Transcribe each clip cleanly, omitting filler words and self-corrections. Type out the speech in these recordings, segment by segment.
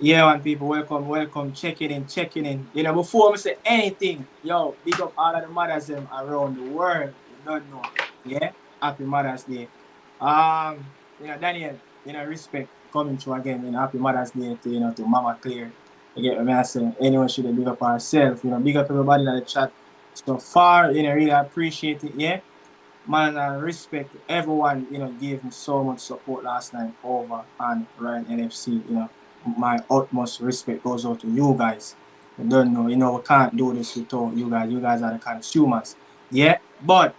Yeah, man, people, welcome, checking in. You know, before I say anything, yo, big up all of the mothers them around the world. You don't know. Yeah? Happy Mother's Day. Daniel, respect coming through again, happy Mother's Day to to Mama Claire. You get what I say? Anyone should big up ourselves, big up everybody in the chat so far, really appreciate it, yeah. Man, I respect everyone, gave me so much support last night over and Ryan NFC, my utmost respect goes out to you guys. You don't know, we can't do this without you guys. You guys are the consumers. Yeah. But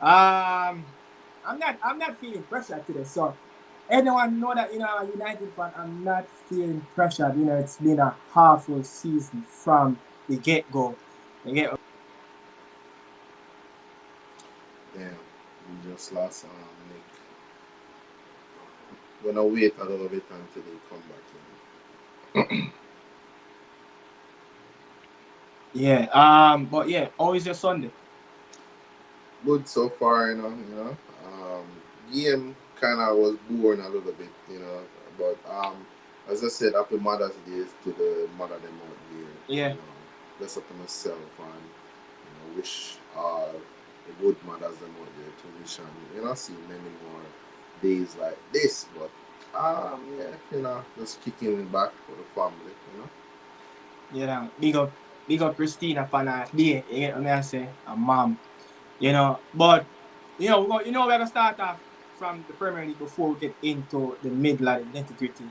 I'm not feeling pressure today. So anyone know that I'm a United fan, I'm not feeling pressured. It's been a half full season from the get-go. You get. Damn, we just lost Nick. We're gonna wait a little bit until they come back Yeah. But yeah, always your Sunday. in. Good so far, Game kind of was boring a little bit, but as I said, happy Mother's Day to the mother them out there. Yeah. Bless up on myself and wish the good mothers them out there to wish and see many more days like this. But yeah, just kicking it back for the family. Big up Christina for that day. You get what I say? A mom. But we're gonna start off from the Premier League before we get into the middle of the nitty-gritty.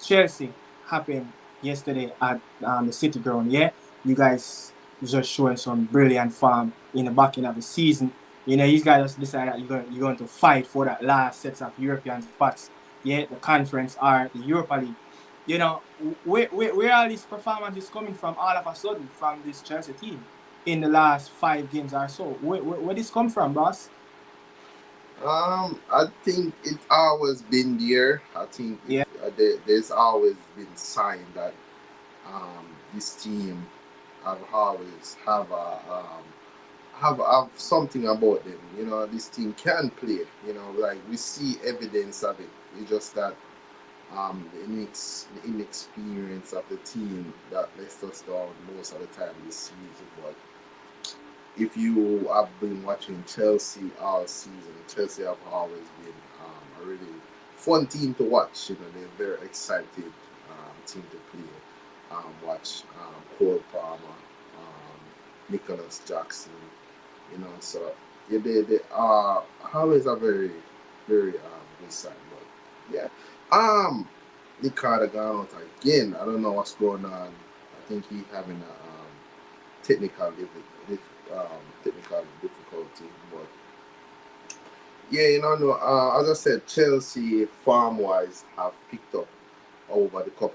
Chelsea happened yesterday at the City Ground. Yeah, you guys just showing some brilliant form in the back end of the season. These guys just decided that you're going to fight for that last sets of European spots. Yeah, the conference or the Europa League. Where all this performance is coming from all of a sudden from this Chelsea team in the last 5 games or so. Where this come from, boss? I think it always been there. I think if Yeah, there's always been sign that this team have always have something about them. This team can play. Like we see evidence of it. It's just that the inexperience of the team that lets us down most of the time this season. But if you have been watching Chelsea all season, Chelsea have always been a really fun team to watch. They're very excited team to play. Watch Cole Palmer, Nicholas Jackson. So yeah, they are always a very very good side. But yeah, Nick Carter gone out again. I don't know what's going on. I think he having a technical technical difficulty. But yeah, no. As I said, Chelsea farm wise have picked up over the couple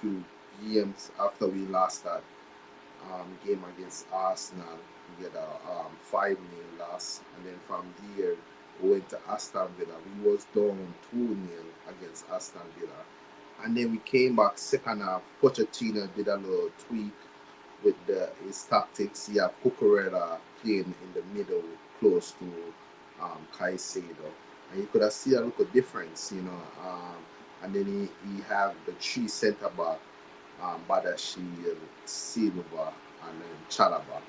few games after we lost that game against Arsenal. We get a 5-0 loss, and then from there we went to Aston Villa. We was down 2-0 against Aston Villa, and then we came back second half. Pochettino did a little tweak with his tactics. He have Cucurella playing in the middle, close to Caicedo, and you could have seen a little difference, and then he have the three centre back, Badashil, Silva, and then Chalaba.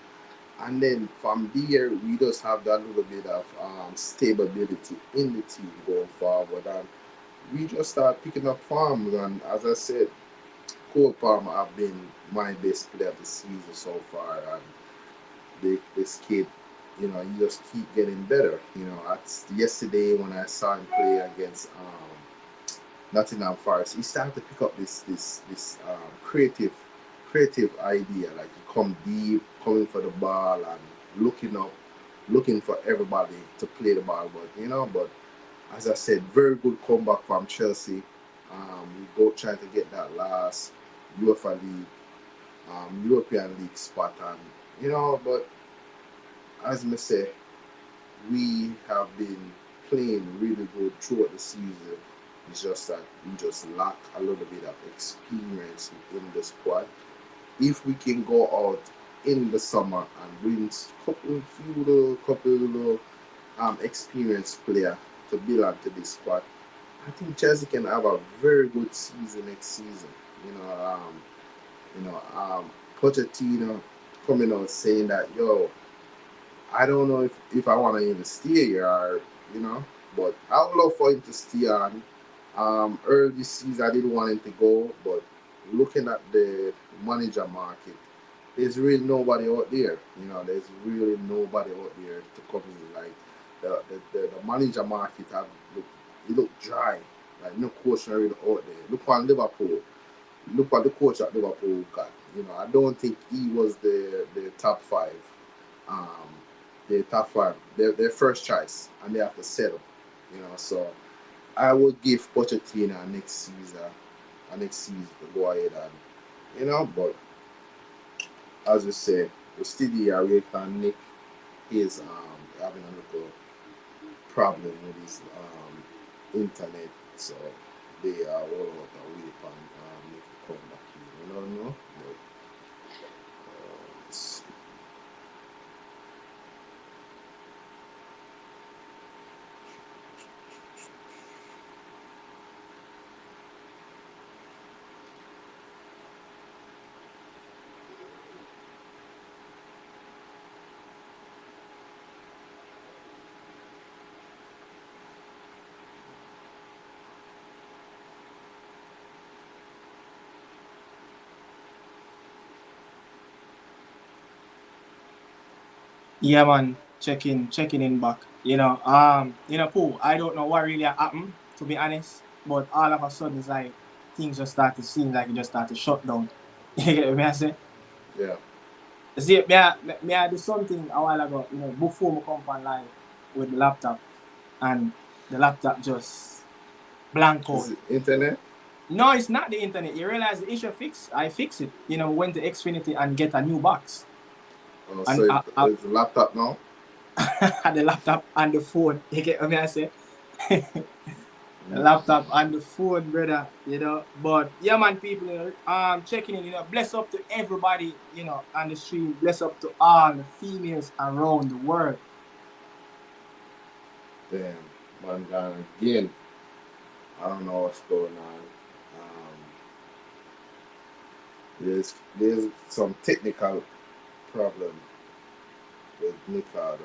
And then from there, we just have that little bit of stability in the team going forward, and we just start picking up forms. And as I said, Cole Palmer have been my best player of the season so far, and this kid, he just keep getting better. Yesterday when I saw him play against Nottingham Forest, he started to pick up this creative idea. Like he come deep, coming for the ball and looking up, looking for everybody to play the ball. But as I said, very good comeback from Chelsea. We both trying to get that last UEFA League, European League spot, and but as I say, we have been playing really good throughout the season. It's just that we just lack a little bit of experience in the squad. If we can go out in the summer and bring couple little experienced player to build onto this squad, I think Chelsea can have a very good season next season. You know, you know, Pochettino coming out saying that, yo, I don't know if I want to even stay here, or, you know, but I would love for him to stay on. Early this season, I didn't want him to go, but looking at the manager market, there's really nobody out there. You know, there's really nobody out there to come in. Like the manager market have look, it look dry. Like no coach really out there. Look on Liverpool. Look what the coach at Liverpool got. You know, I don't think he was the top five. Um, the top five. Their first choice, and they have to settle. You know, so I would give Pochettino a next season to go ahead and, you know, but as you say, we still here wait on Nick. He's having a little problem with his internet, so they are all out and wait on Nick to come back in. You don't know, but it's, Yeah, man, checking in back. Pooh, I don't know what really happened, to be honest. But all of a sudden, it's like things just start to seem like it just start to shut down. You get what I say? yeah. See, I do something a while ago, before I come on live with the laptop, and the laptop just blank Is out. it internet? No, it's not the internet. You realize the issue fix? I fix it. Went to Xfinity and get a new box. So And it's laptop now. the laptop and the phone. You get what I say? The Mm. laptop and the phone, brother. But yeah, man, people, checking in. Bless up to everybody, on the stream. Bless up to all the females around the world. Damn, man, gone again. I don't know what's going on. Um, there's some technical problem with Mikado.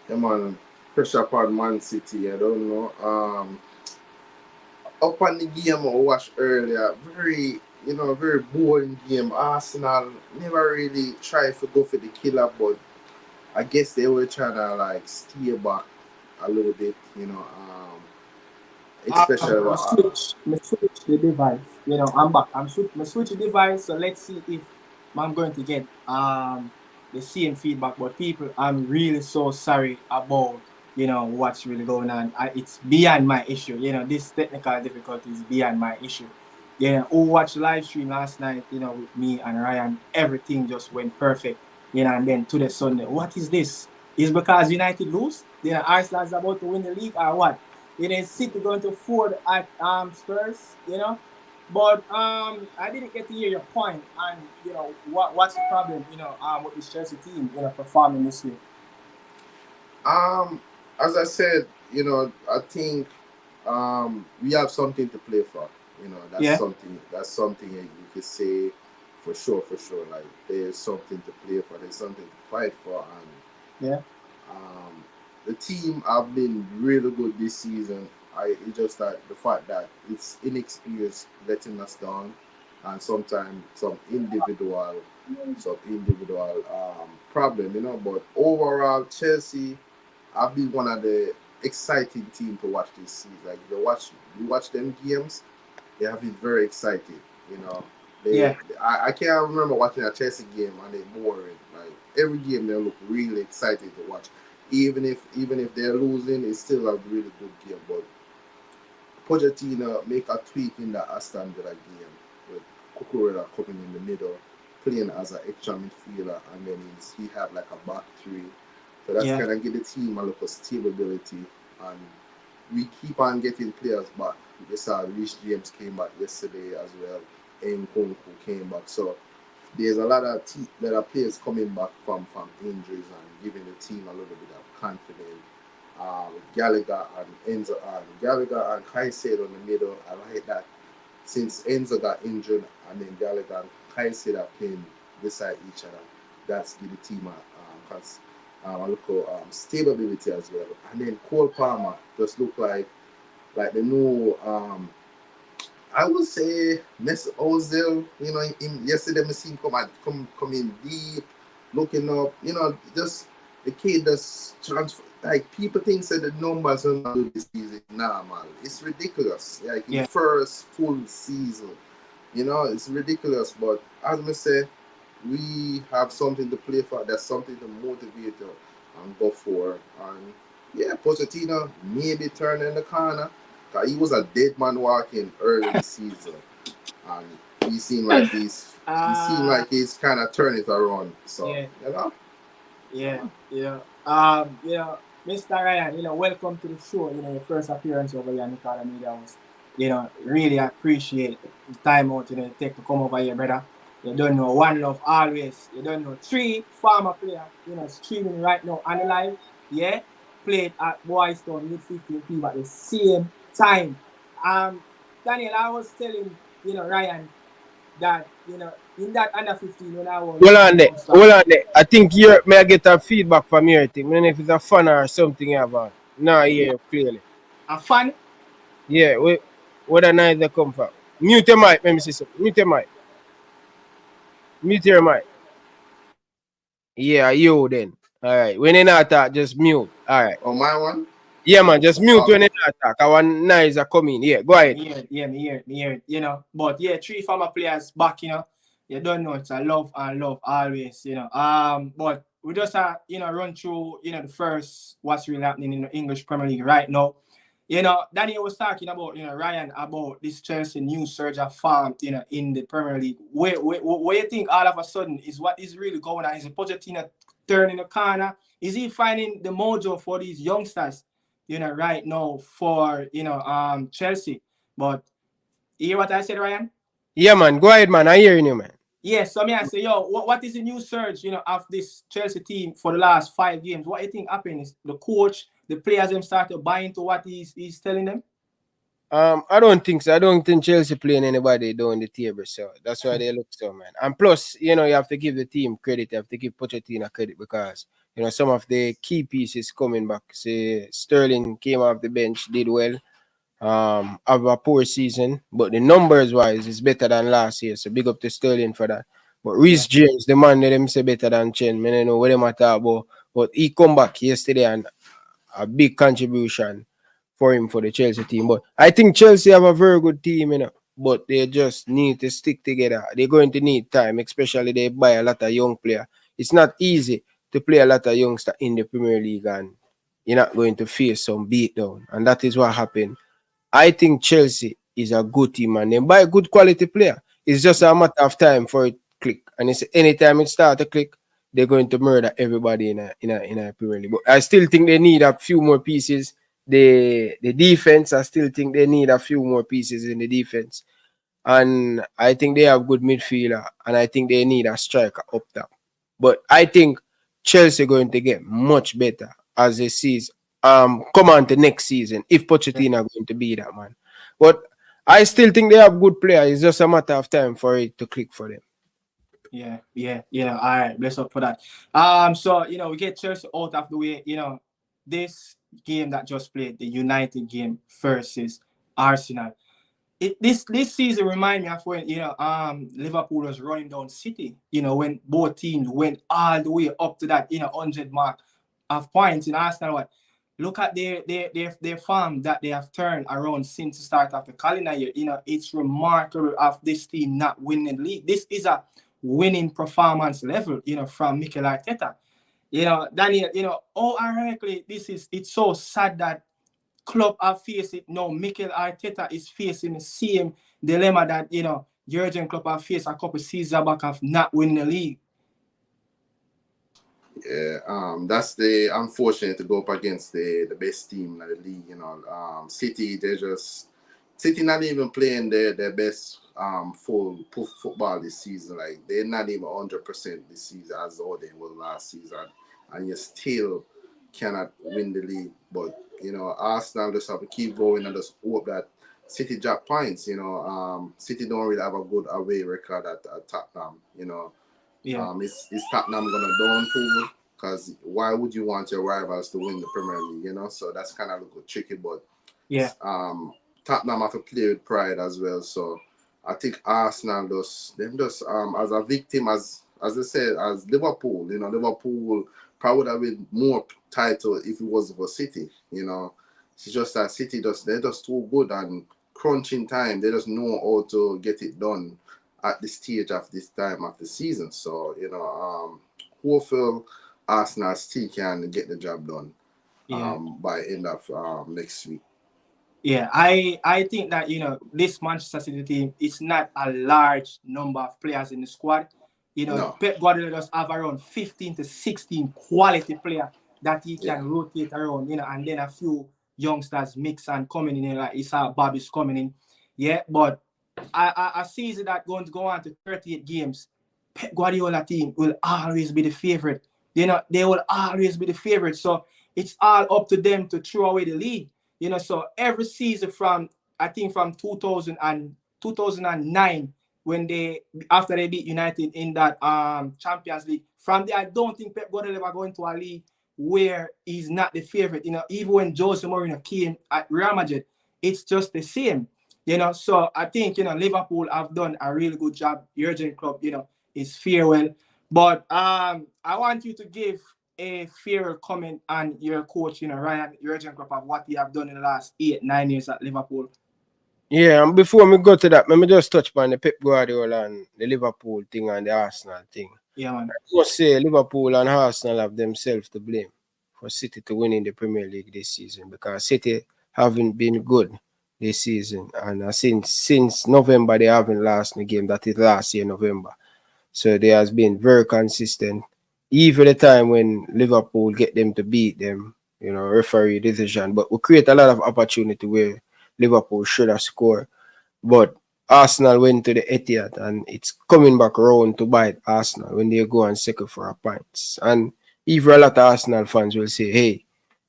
Come on, pressure upon Man City. I don't know. Up on the game I watched earlier, very boring game. Arsenal never really tried to go for the killer, but I guess they were trying to like steer back a little bit. Especially Me switch the device. I'm back. Me switch the device. So let's see if I'm going to get the same feedback. But people, I'm really so sorry about what's really going on. It's beyond my issue. This technical difficulty is beyond my issue. Who watched the live stream last night? With me and Ryan, everything just went perfect. And then to the Sunday, what is this? Is because United lose? Arsenal's about to win the league or what? City going to Ford at Spurs. But I didn't get to hear your point and what's the problem, with this Chelsea team, performing this way. um, as I said, I think we have something to play for. Yeah, That's something you could say for sure, for sure. Like there's something to play for. There's something to fight for, and yeah. um, the team have been really good this season. It's just that the fact that it's inexperience letting us down, and sometimes some individual. some individual problem, But overall, Chelsea have been one of the exciting team to watch this season. Like you watch them games, they have been very excited. You know, Yeah, I can't remember watching a Chelsea game and they boring. Like every game, they look really excited to watch. Even if they're losing, it's still a really good game. But Pochettino make a tweak in the Aston Villa game with Cucurella coming in the middle, playing as an extra midfielder, and then he have like a back three. So that's yeah, kind of give the team a lot of stability, and we keep on getting players back. We saw Rich James came back yesterday as well. Nkunku came back. So there's a lot of players coming back from injuries and giving the team a little bit of confidence. Gallagher and Enzo and Gallagher and Caicedo in the middle. I like that since Enzo got injured and then Gallagher and Caicedo are playing beside each other. That's give the team a look stability as well. And then Cole Palmer just look like the new I would say Mesut Ozil, yesterday I seen come in deep, looking up, just the kid just transfer like people think that the numbers are not good this season. Nah man. It's ridiculous. Like in yeah, first full season. It's ridiculous. But as I say, we have something to play for. There's something to motivate you and go for. And yeah, Pochettino maybe turning the corner. Cause he was a dead man walking early this season, and he seemed like uh, he's kind of turning it around. So yeah, yeah, yeah. Mr. Ryan, welcome to the show. Your first appearance over here in the Corner Media House. Really appreciate the time out, you take to come over here, brother. You don't know one love always. You don't know three former player, streaming right now on the live. Yeah, played at Boyz mid 15 people at the same time. Um, Daniel, I was telling Ryan that in that under 15 when I was Hold a on there. youngster. Hold on there. I think you may I get a feedback from your thing. I don't know if it's a fan or something you have on. No, I hear Yeah, you clearly. a fan. Yeah, where the noise they come from? Mute your mic, let me see something. Mute your mic. Mute your mic. Yeah, you then. Alright. When you not talk, just mute. Alright. On my one. Yeah man, just mute Oh, when you not talk. Our noise are coming. Yeah, go Yeah, ahead. me hear it. Yeah, me hear it. But yeah, three former players back. You don't know it's a love and love always. But we just run through the first what's really happening in the English Premier League right now. Daniel was talking about Ryan about this Chelsea new surge of form in the Premier League. Where you think all of a sudden is what is really going on? Is it Pochettino turning the corner? Is he finding the mojo for these youngsters? Right now for Chelsea. But you hear what I said, Ryan? Yeah man, go ahead man. I hear you man. Yes, so me I say, yo, what is the new surge, of this Chelsea team for the last 5 games? What do you think happened? Is the coach, the players them start to buy into what he's telling them? I don't think so. I don't think Chelsea playing anybody down the table, so that's why they look so man. And plus, you have to give the team credit. You have to give Pochettino credit because some of the key pieces coming back. Say Sterling came off the bench, did well. Have a poor season, but the numbers wise is better than last year. So big up to Sterling for that. But Yeah, Reece James, the man that them say better than Chen. I don't know what them at about, but he come back yesterday and a big contribution for him for the Chelsea team. But I think Chelsea have a very good team, but they just need to stick together. They're going to need time, especially they buy a lot of young players. It's not easy to play a lot of youngsters in the Premier League and you're not going to face some beatdown. And that is what happened. I think Chelsea is a good team and they buy a good quality player. It's just a matter of time for it to click. And it's anytime it starts to click, they're going to murder everybody in a Premier League. But I still think they need a few more pieces. The defense, I still think they need a few more pieces in the defense. And I think they have good midfielder, and I think they need a striker up top. But I think Chelsea going to get much better as they season come on to next season if Pochettino going to be that man. But I still think they have good players. It's just a matter of time for it to click for them. yeah. All right, bless up for that. So we get Chelsea out of the way. This game that just played, the United game versus Arsenal. this season remind me of when Liverpool was running down City. When both teams went all the way up to that 100 mark of points in Arsenal. What look at their form that they have turned around since the start of the calendar year. It's remarkable of this team not winning the league. This is a winning performance level. From Michail Arteta. Daniel. Ironically, it's so sad that Klopp are facing now. Michail Arteta is facing the same dilemma that Jurgen Klopp have faced a couple seasons back of not winning the league. Yeah, that's the unfortunate to go up against the best team in the league. City City not even playing their best full football this season. Like they're not even 100% this season as though they were last season, and you still cannot win the league. But Arsenal just have to keep going and just hope that City drop points. City don't really have a good away record at Tottenham. Yeah. Is Tottenham gonna down too? Because why would you want your rivals to win the Premier League? So that's kind of a little tricky. But Yeah. Tottenham have to play with pride as well. So I think Arsenal just as a victim, as I said, as Liverpool. Liverpool probably would have been more title if it was for City. It's just that City they're just too good, and crunching time they just know how to get it done at this stage of this time of the season. So hopefully Arsenal still can get the job done by end of next week. Yeah, I think that this Manchester City team is not a large number of players in the squad. No. Pep Guardiola does have around 15 to 16 quality players that he can rotate around, and then a few youngsters mix and coming in, like Issa Bobby's coming in. Yeah, but a season that going to go on to 38 games, Pep Guardiola team will always be the favorite. They will always be the favorite. So it's all up to them to throw away the league. So every season from 2000 and 2009, when after they beat United in that Champions League, from there I don't think Pep Guardiola ever going to a league where he's not the favorite. Even when Jose Mourinho came at Real Madrid, it's just the same. So I think Liverpool have done a really good job. Jurgen Klopp, is farewell. But I want you to give a fair comment on your coach, Ryan Jurgen Klopp, of what he have done in the last 8-9 years at Liverpool. Yeah, and before we go to that, let me just touch on the Pep Guardiola and the Liverpool thing and the Arsenal thing. Yeah, man. I must say Liverpool and Arsenal have themselves to blame for City to win in the Premier League this season, because City haven't been good this season, and since November they haven't lost the game. That is last year November. So they has been very consistent. Even the time when Liverpool get them to beat them, referee decision, but we create a lot of opportunity where Liverpool should have scored. But Arsenal went to the Etihad, and it's coming back around to bite Arsenal when they go and second for a points. And even a lot of Arsenal fans will say, hey,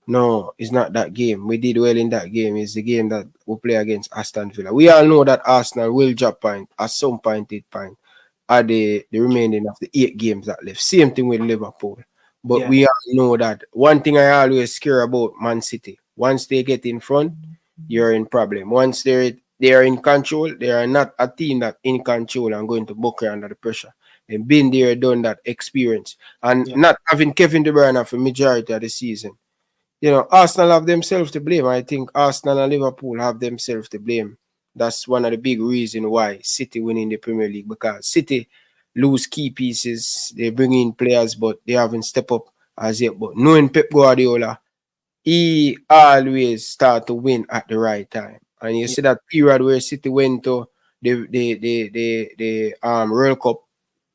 no, it's not that game. We did well in that game. It's the game that we play against Aston Villa. We all know that Arsenal will drop point at some point, 8 points at the remaining of the 8 games that left. Same thing with Liverpool. But we all know that one thing I always care about Man City, once they get in front, you're in problem. Once they are in control, they are not a team that in control and going to buckle under the pressure. They've been there, done that experience. And not having Kevin De Bruyne for majority of the season. Arsenal have themselves to blame. I think Arsenal and Liverpool have themselves to blame. That's one of the big reasons why City winning the Premier League, because City lose key pieces. They bring in players, but they haven't stepped up as yet. But knowing Pep Guardiola, he always start to win at the right time. And you see that period where City went to the World Cup.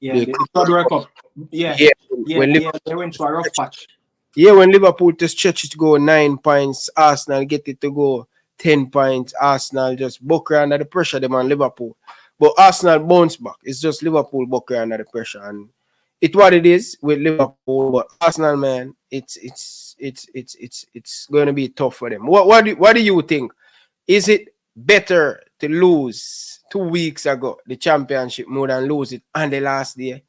Yeah, the World Cup. Yeah, they went through a rough patch. Yeah, when Liverpool to stretch it to go 9 points, Arsenal get it to go 10 points. Arsenal just buckle under the pressure, them on Liverpool. But Arsenal bounce back. It's just Liverpool buckle under the pressure. And it's what it is with Liverpool. But Arsenal, man, it's going to be tough for them. What do you think? Is it better to lose 2 weeks ago the championship more than lose it on the last day?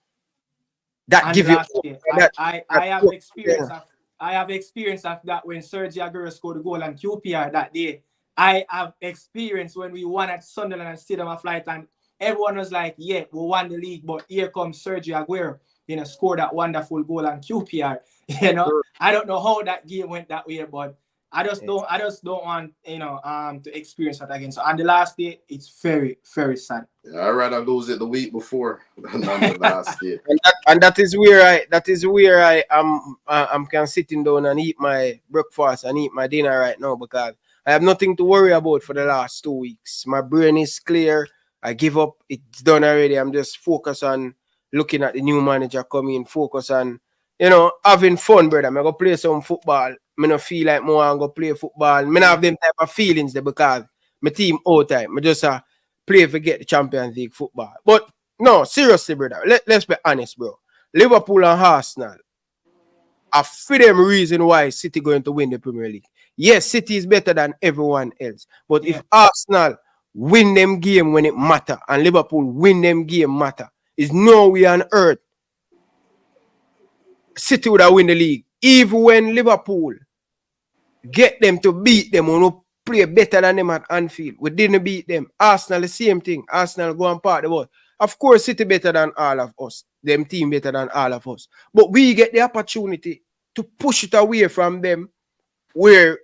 That give you. I have experience of that when Sergio Aguero scored the goal on QPR that day. I have experienced when we won at Sunderland and Stadium of Light, and everyone was like, yeah, we won the league, but here comes Sergio Aguero, scored that wonderful goal on QPR. I don't know how that game went that way, but I just don't want, to experience that again. So on the last day, it's very, very sad. Yeah, I'd rather lose it the week before than the last day. And that is where I am. I'm kind of sitting down and eat my breakfast and eat my dinner right now, because I have nothing to worry about for the last 2 weeks. My brain is clear. I give up. It's done already. I'm just focused on looking at the new manager coming, focus on, having fun, brother. I'm going to play some football. I don't feel like more I'm going to play football. I don't have them type of feelings there, because my team all time. I just play for get the Champions League football. But no, seriously, brother. Let's be honest, bro. Liverpool and Arsenal are for them reason why City going to win the Premier League. Yes, City is better than everyone else. But if Arsenal win them game when it matter and Liverpool win them game matter, is no way on earth City would have win the league. Even when Liverpool get them to beat them or play better than them at Anfield, we didn't beat them. Arsenal, the same thing. Arsenal go and part the ball. Of course, City better than all of us. Them team better than all of us. But we get the opportunity to push it away from them, where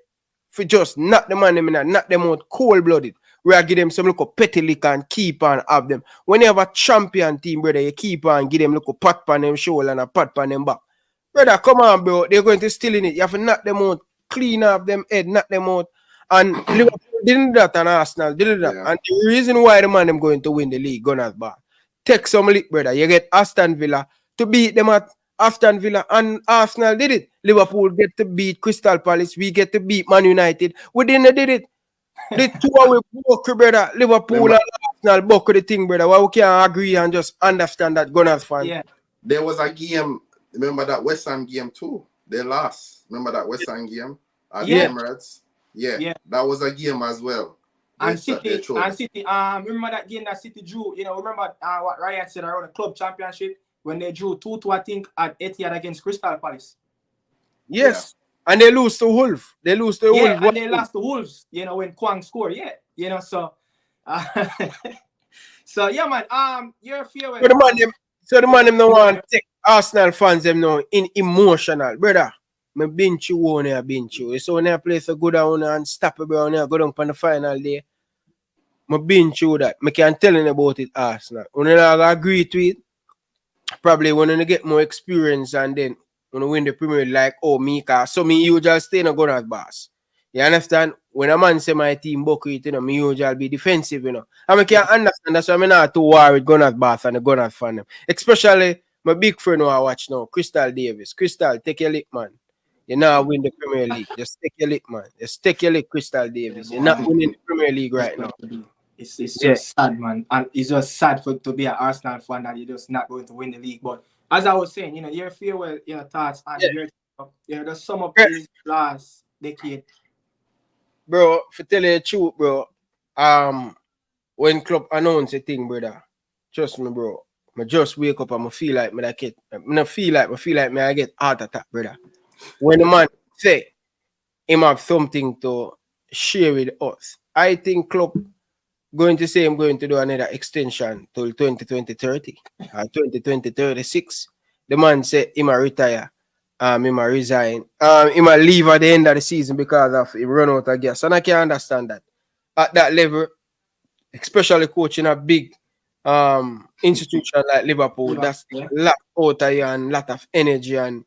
for just knock them on them and knock them out cold-blooded. We are give them some little petty lick and keep on have them. When you have a champion team, brother, you keep on give them little pat on them shoulder and a pat on them back. Brother, come on, bro. They're going to steal in it. You have to knock them out, clean off them head, knock them out. And Liverpool didn't do that, and Arsenal did that. Yeah. And the reason why the man them going to win the league, Gunners bar. Take some lick, brother. You get Aston Villa to beat them at Aston Villa, and Arsenal did it. Liverpool get to beat Crystal Palace. We get to beat Man United. We didn't did it. The two away book, brother. Liverpool and Arsenal book the thing, brother. Why we can't agree and just understand that Gunners fan? Yeah. There was a game. Remember that West Ham game too? They lost. Remember that West Ham game at the Emirates? Yeah, that was a game as well. And City, remember that game that City drew? Remember what Ryan said around the club championship when they drew 2-2, I think, at Etihad against Crystal Palace. Yes, and they lose to Wolves. They lose to Wolves. And they lost to Wolves. When Kwang scored. Yeah, so. So yeah, man. You're fear. So the man them don't want to take Arsenal fans them now in emotional, brother. I been through one here, So when I play so good on and stop it, bro, and go down on the final day. I been through that. I can't tell you about it, Arsenal. When I agree to it, probably when I get more experience and then when I win the Premier League, like, Mika. So me usually stay in a Gunners boss. You understand? When a man say my team buck it, me usually be defensive, And I can't understand. That's why I'm not too worried with Gunners boss and the Gunners fan. Especially my big friend who I watch now, Crystal Davis. Crystal, take your lick, man. You're not winning the Premier League. Just take your lick, man. Just take your lick, Crystal Davis. You're not winning the Premier League right now. It's just sad, man. And it's just sad to be an Arsenal fan that you're just not going to win the league. But as I was saying, your farewell, thoughts and the sum up this last decade. Bro, for tell you the truth, bro, when Klopp announced a thing, brother, trust me, bro, I just wake up and I feel like I get heart attack, brother. When the man say him have something to share with us, I think Klopp going to say I'm going to do another extension till 2020-30 or 2020-36. The man said he might retire, he might resign, he might leave at the end of the season because of he run out of gas. And I can understand that. At that level, especially coaching a big institution like Liverpool, that's a lot out of you and a lot of energy and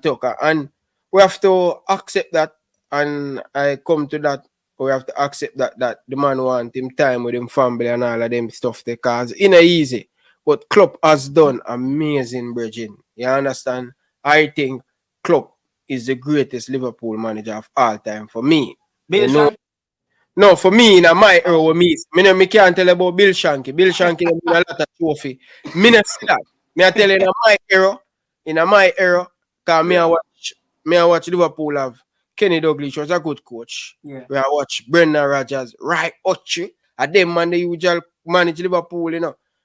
talk. And we have to accept that, and I come to that. We have to accept that the man want him time with him family and all of them stuff because it ain't easy. But Klopp has done amazing, bridging. You understand? I think Klopp is the greatest Liverpool manager of all time for me. No, for me, in my era with me can't tell about Bill Shankly. Bill Shankly won a lot of trophy. Me not see that. Me I tell you in my era, because me I watch Liverpool have Kenny Dalglish was a good coach. Yeah. We watch Brendan Rodgers, Ray Ochi, and them man the usual manage Liverpool,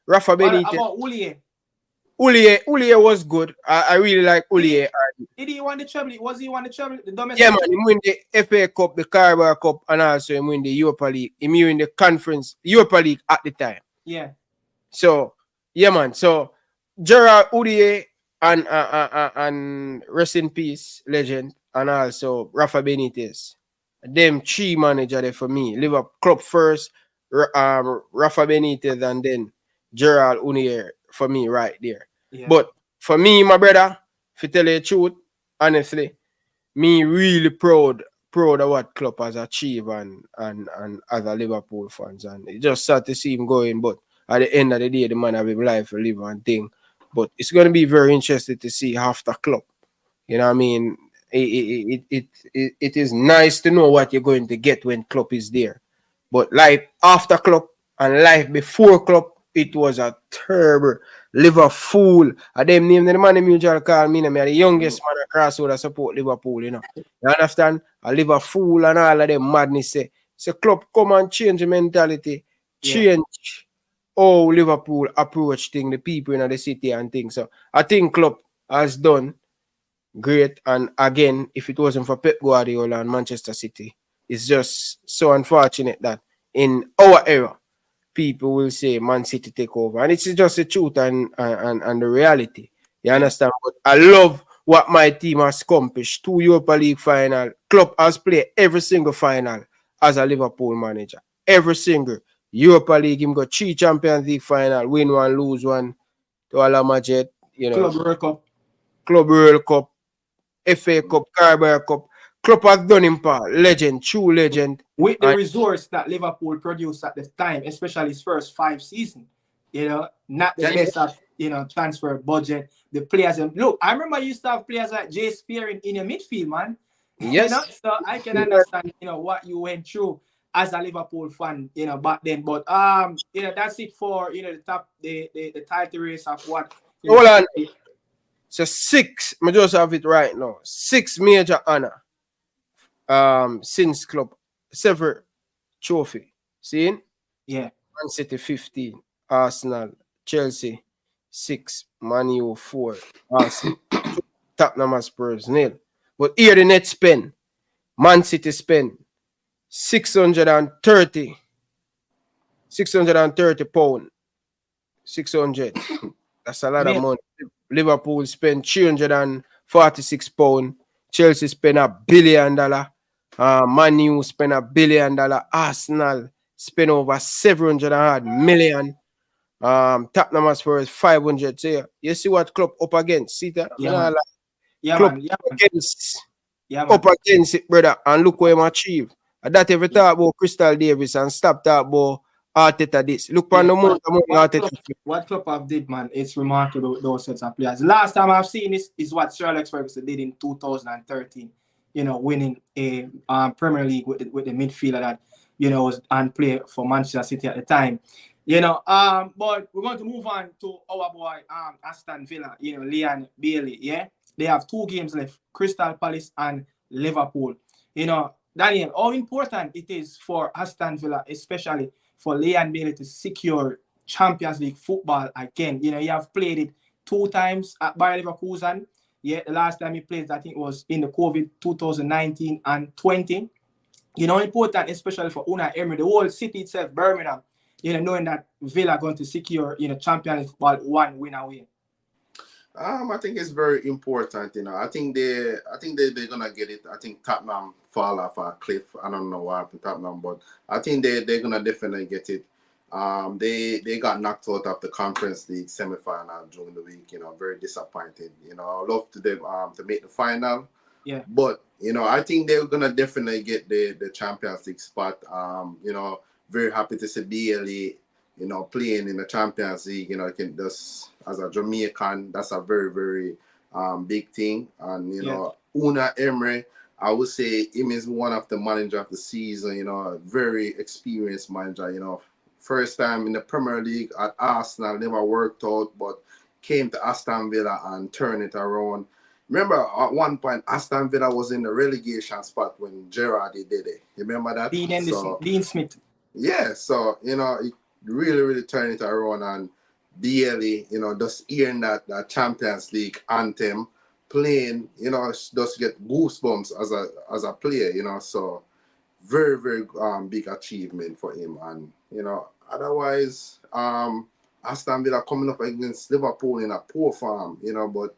Rafa Benitez. How about Ulie was good. I really like Ulie. Did he win the treble? Was he won the treble? The Yeah, domestic man, treble? he win the FA Cup, the Carabao Cup, and also he win the Europa League. He win the conference, Europa League at the time. Yeah. So, yeah, man. So, Gerard Udier and rest in peace, legend, and also Rafa Benitez. Them three manager there for me. Liverpool club first, Rafa Benitez, and then Gerard Udier for me right there. Yeah. But for me, my brother, if you tell you the truth, honestly, me really proud of what Klopp has achieved and as a Liverpool fans, and it just sad to see him going, but at the end of the day the man have his life to live and thing. But it's going to be very interesting to see after Klopp. You know what I mean? It is nice to know what you're going to get when Klopp is there. But life after Klopp and life before Klopp, it was a terrible Liverpool. I them name the man mutual call me. I'm the youngest man across who support Liverpool, you know. You understand? A Liverpool and all of them madness say. So Klopp come and change the mentality, Yeah. change how Liverpool approach things, the people in the city and things. So I think Klopp has done great. And again, if it wasn't for Pep Guardiola and Manchester City, it's just so unfortunate that in our era, people will say Man City take over. And it's just the truth and the reality. You Yeah. understand? But I love what my team has accomplished. 2 Europa League final. Klopp has played every single final as a Liverpool manager. Every single Europa League, him got 3 Champions League final, win one, lose one to Ala Majid, you know, Club World Cup. Club World Cup, FA Cup, Carabao Cup. Klopp has done him part. Legend, true legend. With the And resource that Liverpool produced at the time, especially his first 5 seasons, not the best of transfer budget. The players, and look, I remember you used to have players like Jay Spearing in your midfield, man. yes, So I can understand, what you went through as a Liverpool fan, back then. But that's it for the title race of what. hold on. So 6, I just have it right now. 6 major honor. Since Club, several trophy. See? Yeah. Man City 15, Arsenal, Chelsea 6, Man U 4, Arsenal, Tottenham Spurs 0. But here the net spend. Man City spend 630 pound. 600. That's a lot of money. Liverpool spend 346 pound. Chelsea spend $1 billion. Man U spend $1 billion. Arsenal spend over 700 million. Tottenham Spurs 500. So you see what Klopp up against? See that? Klopp up against it, brother. And look what him achieve. And that every talk about Crystal Davis and stop talk about Arteta this. Look on the month what Klopp have did, man, it's remarkable those sets of players. Last time I've seen this is what Sir Alex Ferguson did in 2013, winning a Premier League with the midfielder that, was and play for Manchester City at the time. But we're going to move on to our boy Aston Villa, Leon Bailey, yeah? They have 2 games left, Crystal Palace and Liverpool. Daniel, how important it is for Aston Villa, especially for Leon Bailey to secure Champions League football again. You have played it 2 times at Bayer Leverkusen. Yeah, the last time he played, I think, was in the COVID 2019 and 20. Important, especially for Unai Emery, the whole city itself, Birmingham, knowing that Villa are going to secure, Champions League football 1 win away. I think it's very important. I think they're gonna get it. I think Tottenham fall off a cliff. I don't know what happened to Tottenham, but I think they're gonna definitely get it. They got knocked out of the Conference League semi-final during the week. Very disappointed. I love to them to make the final. Yeah. But I think they're gonna definitely get the Champions League spot. Very happy to see BLE. Playing in the Champions League, can just as a Jamaican, that's a very, very big thing. And Unai Emery, I would say him is one of the manager of the season. A very experienced manager. First time in the Premier League at Arsenal, never worked out, but came to Aston Villa and turned it around. Remember, at one point, Aston Villa was in the relegation spot when Gerrard did it. You remember that? Dean Smith. Yeah, so he really, really turned it around, and BLE, just hearing that Champions League anthem playing, just get goosebumps as a player, so very, very big achievement for him. And, otherwise, Aston Villa coming up against Liverpool in a poor form, but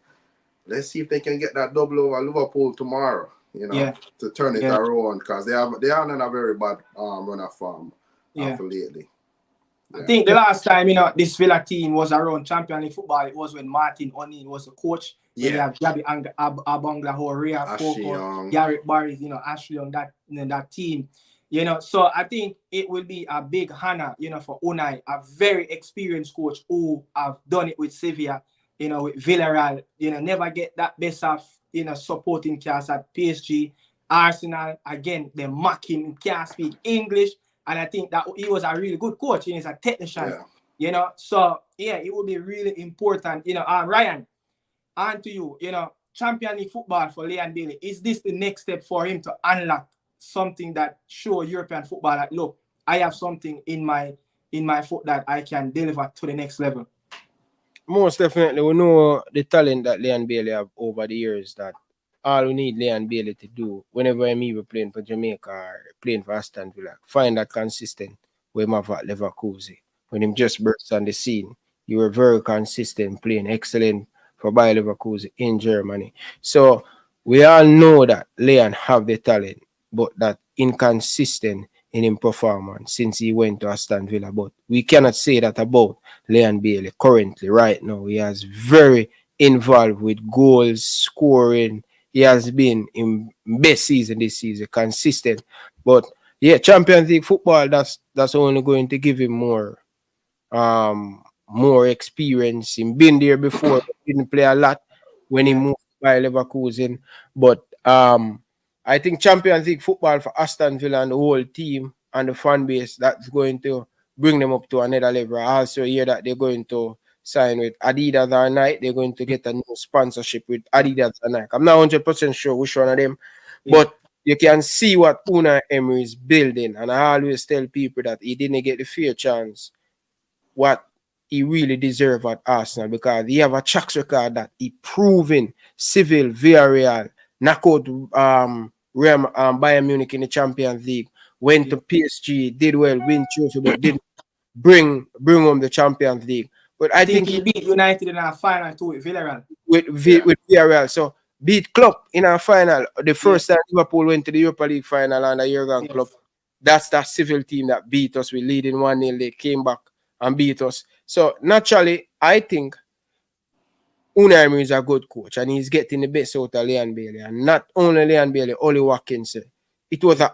let's see if they can get that double over Liverpool tomorrow, to turn it around, because they are on a very bad run of form for lately. I think the last time, this Villa team was around Champions League football, it was when Martin O'Neill was the coach. Yeah. We have Gabby Abongla, Horia, Foko, Garrett Barry, Ashley on that team. So I think it will be a big honor, for Unai, a very experienced coach who have done it with Sevilla, with Villarreal, never get that best of, supporting cast at PSG, Arsenal. Again, they mock him, can't speak English. And I think that he was a really good coach. He's a technician, So, it will be really important. Ryan, on to you, Champions League football for Leon Bailey. Is this the next step for him to unlock something that show European football that, look, I have something in my foot that I can deliver to the next level? Most definitely. We know the talent that Leon Bailey have over the years, that all we need Leon Bailey to do whenever I'm either playing for Jamaica or playing for Aston Villa, find that consistent with him at Leverkusen. When him just burst on the scene, you were very consistent, playing excellent for Bayer Leverkusen in Germany. So we all know that Leon have the talent, but that inconsistent in his performance since he went to Aston Villa. But we cannot say that about Leon Bailey currently, right now. He is very involved with goals, scoring. He has been in best season this season, consistent. But Champions League football, that's only going to give him more experience. He's been there before, didn't play a lot when he moved by Leverkusen. But I think Champions League football for Aston Villa and the whole team and the fan base, that's going to bring them up to another level. I also hear that they're going to sign with Adidas or Nike. They're going to get a new sponsorship with Adidas or Nike. I'm not 100% sure which one of them, but you can see what Unai Emery is building. And I always tell people that he didn't get the fair chance what he really deserved at Arsenal, because he have a track record that he proven. Seville, Villarreal, knock out Bayern Munich in the Champions League, went to PSG, did well, win trophy, but didn't bring home the Champions League. But I think he beat United in our final too with Villarreal. With Villarreal. So beat Klopp in our final. The first time Liverpool went to the Europa League final under Jurgen Klopp. That's that Seville team that beat us. We leading 1-0. They came back and beat us. So naturally, I think Unai Emery is a good coach and he's getting the best out of Leon Bailey. And not only Leon Bailey, Ollie Watkins. It was an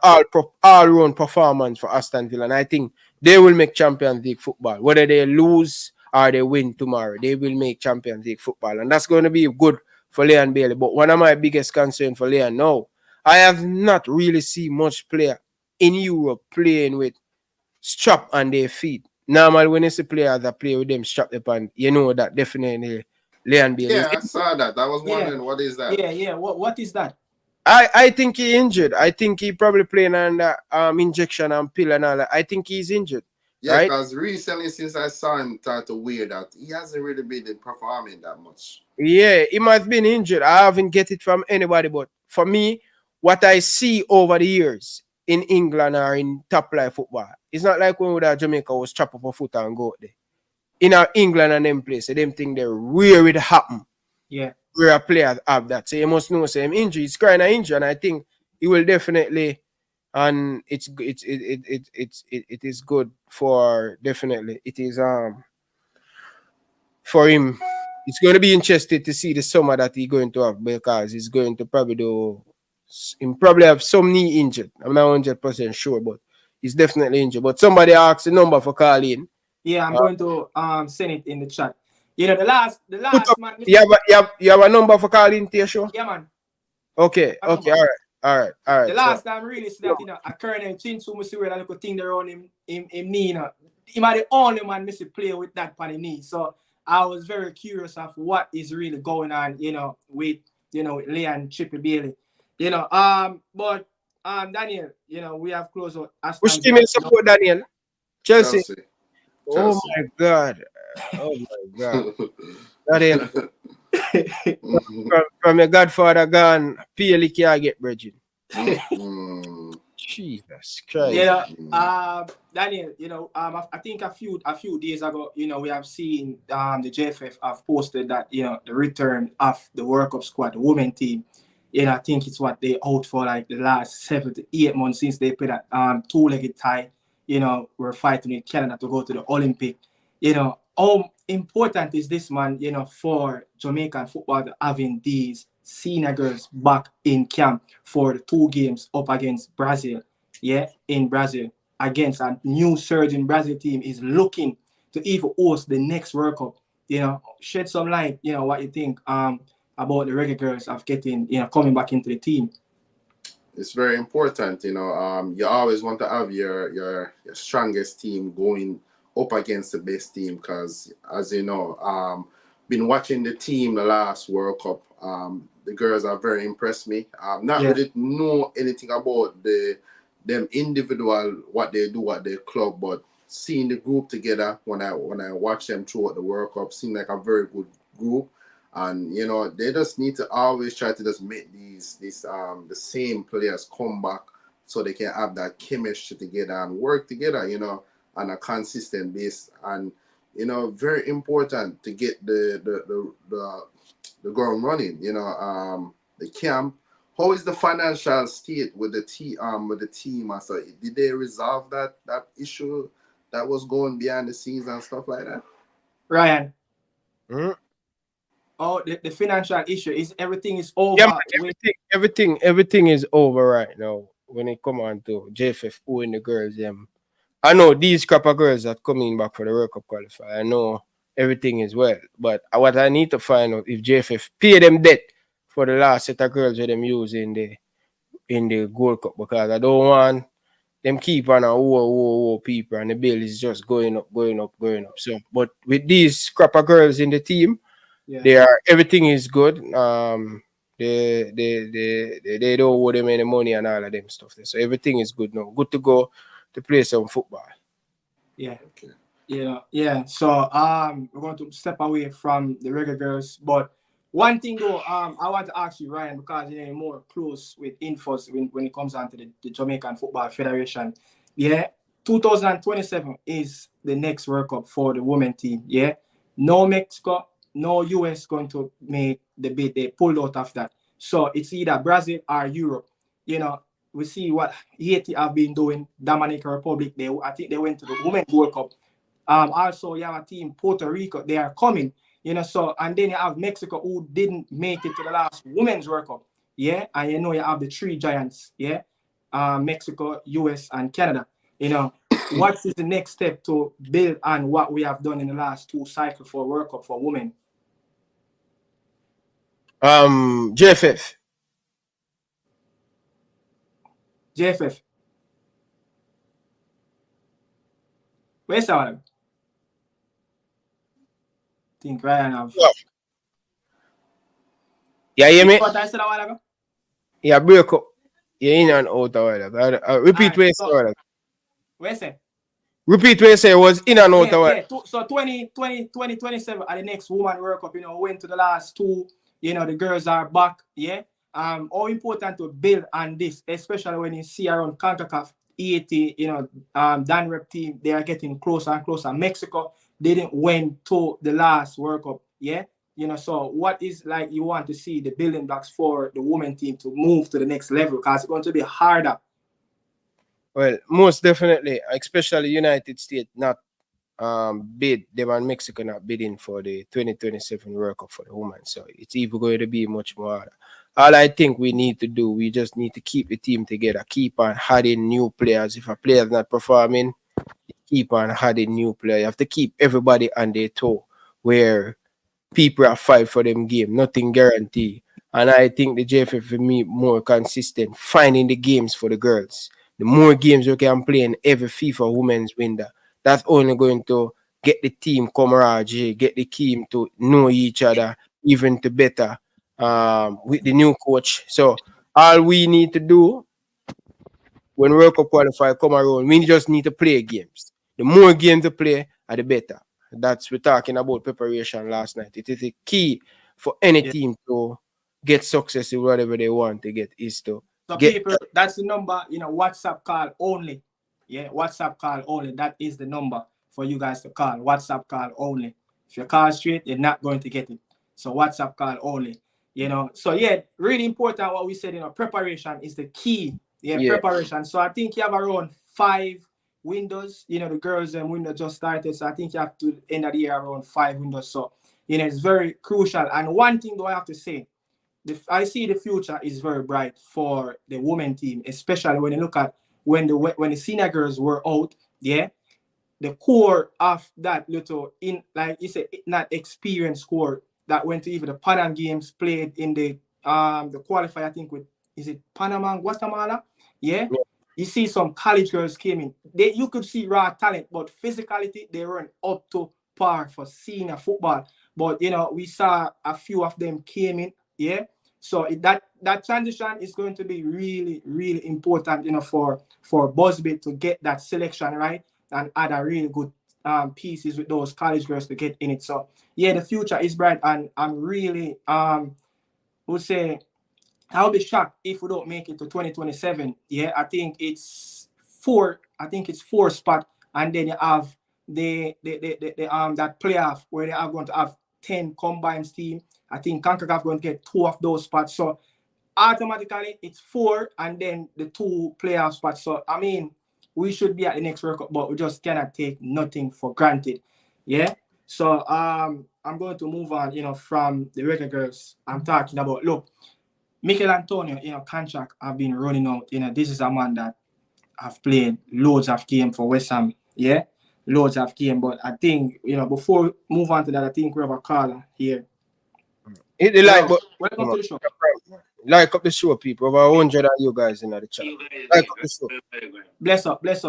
all-round performance for Aston Villa. And I think they will make Champions League football. Whether they lose or they win tomorrow, they will make Champions League football. And that's going to be good for Leon Bailey. But one of my biggest concerns for Leon now, I have not really seen much player in Europe playing with strap on their feet. Normally, when you see players that play with them strapped upon, you know that definitely Leon Bailey. Yeah, I saw that. I was wondering, what is that? Yeah. What is that? I think he injured. I think he probably playing under injection and pill and all that. I think he's injured. Yeah, because recently, since I saw him start to wear that, he hasn't really been performing that much. Yeah, he might have been injured. I haven't get it from anybody, but for me, what I see over the years in England or in top flight football, it's not like when Jamaica was chop up a foot and go there. In England and them places, them think they're where it happen. Yeah. Where a player have that. So you must know same injury. He's crying an injury, and I think he will definitely, and it is good for definitely. It is for him. It's going to be interesting to see the summer that he's going to have, because he's going to probably have some knee injured. I'm not 100% sure, but he's definitely injured. But somebody asked the number for calling. Yeah, I'm going to send it in the chat. You know, the last man. You have a number for calling to your show? Yeah, man. Okay, all right. The last time really see that, a Colonel Chinsu must wear that little thing around him knee, He might the only man miss play with that on his knee. So I was very curious of what is really going on, with Leon Chippy Bailey. But Daniel, we have closed out. Which team is support Daniel? Chelsea. Oh my God. Daniel. From your godfather gone, purely can't get bridging. Jesus You Christ. know, Daniel, I think a few days ago, we have seen the JFF have posted that the return of the World Cup squad, the women team. I think it's what they out for like the last 7 to 8 months since they played that two-legged tie. We're fighting with Canada to go to the Olympic. How important is this, man? For Jamaican football having these senior girls back in camp for the 2 games up against Brazil. Yeah, in Brazil against a new surging Brazil team is looking to even host the next World Cup. Shed some light. What you think about the Reggae Girlz of getting coming back into the team. It's very important, you always want to have your strongest team going up against the best team because, as you know, been watching the team the last World Cup. The girls have very impressed me. Not really know anything about them individual, what they do at their club, but seeing the group together when I watch them throughout the World Cup seemed like a very good group. And they just need to always try to just make these the same players come back so they can have that chemistry together and work together, on a consistent base. And very important to get the ground running. The camp. How is the financial state with the team? So did they resolve that issue that was going behind the scenes and stuff like that? Ryan. Hmm? Oh, the financial issue is everything is over. Yeah, man, everything is over right now when it come on to JFF and the girls. I know these crap of girls that coming back for the World Cup qualifier. I know everything is well, but what I need to find out if JFF pay them debt for the last set of girls that them use in the Gold Cup, because I don't want them keep on a whoa people and the bill is just going up. So, but with these crap of girls in the team, everything is good. They don't owe them any money and all of them stuff. So everything is good now. Good to go to play some football. Yeah. Okay. Yeah. So we're going to step away from the Reggae Girlz, but one thing though, I want to ask you, Ryan, because you're more close with infos when it comes down to the Jamaican Football Federation. Yeah, 2027 is the next World Cup for the women team. Yeah, no Mexico, no US going to make the bid. They pulled out of that. So it's either Brazil or Europe. We see what Haiti have been doing, Dominican Republic. I think they went to the Women's World Cup. Also, you have a team, Puerto Rico, they are coming. So, and then you have Mexico who didn't make it to the last Women's World Cup. Yeah, and you have the 3 giants. Yeah, Mexico, US, and Canada. What is the next step to build on what we have done in the last 2 cycles for World Cup for women? JFF. Where's that? I think Ryan have. Yeah, you hear me? What I said a while ago? Yeah, break up. You're in and out a while ago. Repeat what you said a while ago. Where's it? Repeat what you said was in and out a while. Yeah. So 2027 at the next Women World Cup, went to the last 2. The girls are back. Yeah. How important to build on this, especially when you see around CONCACAF 80, Dan Rep team, they are getting closer and closer. Mexico didn't went to the last World Cup. Yeah. So what is like you want to see the building blocks for the women team to move to the next level, because it's going to be harder. Well, most definitely, especially United States not bid, them and Mexico not bidding for the 2027 World Cup for the women. So it's even going to be much more harder. All I think we need to do, we just need to keep the team together, keep on adding new players. If a player is not performing, keep on adding new players. You have to keep everybody on their toe where people are fight for them game, nothing guaranteed. And I think the JFF will be more consistent, finding the games for the girls. The more games you can play in every FIFA women's window, that's only going to get the team camaraderie, get the team to know each other even to better with the new coach. So all we need to do when World Cup qualifier come around, we just need to play games. The more games to play, the better. That's we're talking about preparation last night. It is a key for any team to get success in whatever they want to get is to So get people, that's the number, WhatsApp call only. Yeah, WhatsApp call only. That is the number for you guys to call. WhatsApp call only. If you call straight, you're not going to get it. So WhatsApp call only. So yeah, really important what we said, preparation is the key. Preparation. So I think you have around 5 windows. The girls and window just started. So I think you have to end of the year around 5 windows. So, it's very crucial. And one thing though I have to say, I see the future is very bright for the women team, especially when you look at when the senior girls were out, the core of that little like you said, not experienced core that went to even the Pan games played in the qualifier, I think with is it Panama and Guatemala? Yeah. You see some college girls came in. You could see raw talent, but physicality they weren't up to par for senior football. But we saw a few of them came in. Yeah. So that transition is going to be really, really important, for Busby to get that selection right and add a really good pieces with those college girls to get in it. So yeah, the future is bright, and I'm really would say I'll be shocked if we don't make it to 2027. Yeah, I think it's 4. I think it's 4 spot, and then you have the that playoff where they are going to have 10 combined team. I think CONCACAF going to get 2 of those spots. So automatically it's 4, and then the 2 playoff spots. So I mean, we should be at the next World Cup, but we just cannot take nothing for granted. Yeah. So I'm going to move on. From the Reggae Girlz. I'm talking about Michail Antonio, contract have been running out. This is a man that have played loads of games for West Ham. Yeah, loads of games. But I think, before we move on to that, I think we have a caller here. Hit the like button. Welcome to the show. Like up the show, people. Over 100 of you guys in the chat. Like up the show. Bless up. Bless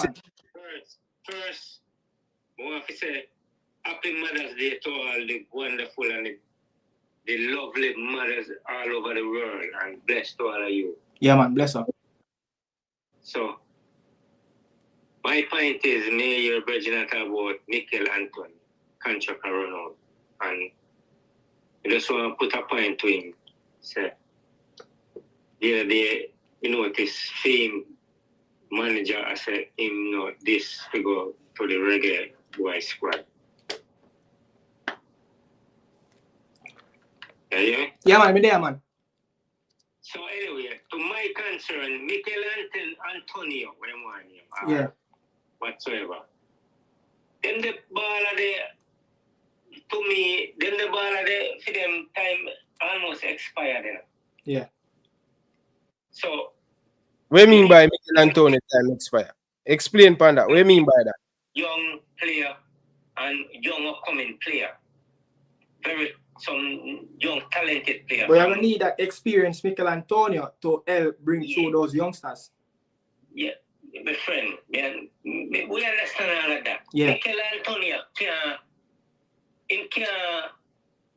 it. First, I want to say happy Mother's Day to all the wonderful and the lovely mothers all over the world, and bless to all of you. Yeah, man, bless up. So, my point is, me, your virgin about Michail Antonio, contract run out, and I just want to put a point to him. Say, this fame manager, I said, him, this to go to the Reggae Boy squad. Yeah, man, me there, man. So anyway, to my concern, Michail Antonio, whatsoever. Then the ball to me, then the ball for them time almost expired. Yeah. So what do you mean by Michail Antonio time expire? Explain, Panda. What do you mean by that? Young player and young upcoming player. Some young talented player. But you will need that experienced Michail Antonio to help bring through those youngsters. Yeah, my friend. We understand all of that. Yeah. Michail Antonio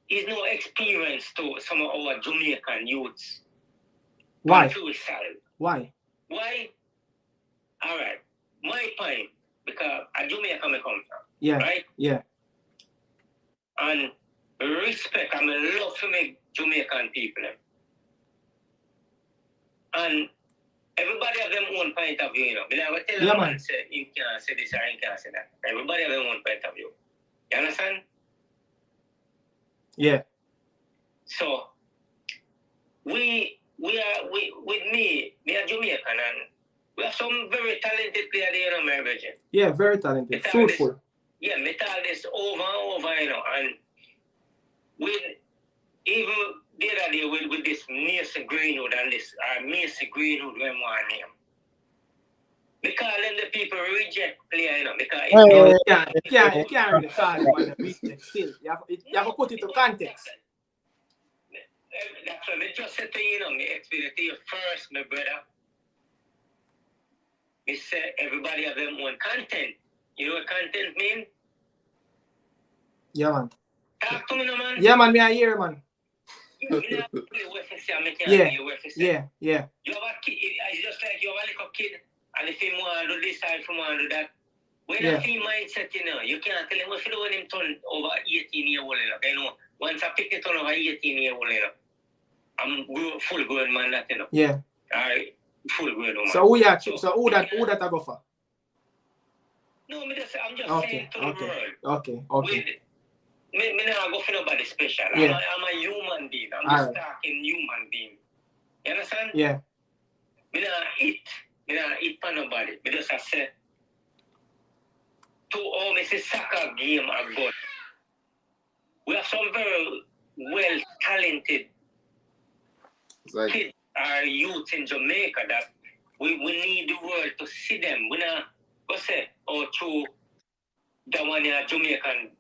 he's no experience to some of our Jamaican youths. Why? Why? All right. My point, because a Jamaica may come from. Yeah. Right? Yeah. And respect, I love to make Jamaican people. And everybody have their own point of view, But I will tell a man say he can't say this or he can't say that. Everybody have their own point of view. You understand? Yeah. So we are with me are Jamaican, and we have some very talented players there, my virgin. Yeah, very talented. Fruitful. Yeah, metal this over and over, and with even the other day with this Mason Greenwood and this Mason Greenwood when one name. Because then the people reject player, because you can't really call them and reject still. You have to put it to context. That's what I just said to you, me explain it to you first, my brother. Me say everybody have their own content. You know what content mean? Yeah, man. Talk to me, no, man. Yeah, man, me I hear, man. Yeah. You have a kid, it's just like you have a little kid, and if he want to do this, if he want to do that, when a fee mindset, you can't tell him what to do when him turn over 18 years old, once I pick it on over 18 years old, you know, I'm full grown man, that, you know. Yeah. I full grown man. So who that I go for? No, I'm just Okay, saying to the world. okay. Me not go for nobody special. Yeah. I'm a human being. I'm just talking human being. You understand? Yeah. Me not eat for nobody. Me just say to all me say soccer game are good. We have some very well talented kids or youth in Jamaica that we need the world to see them. We not go say through the one here Jamaican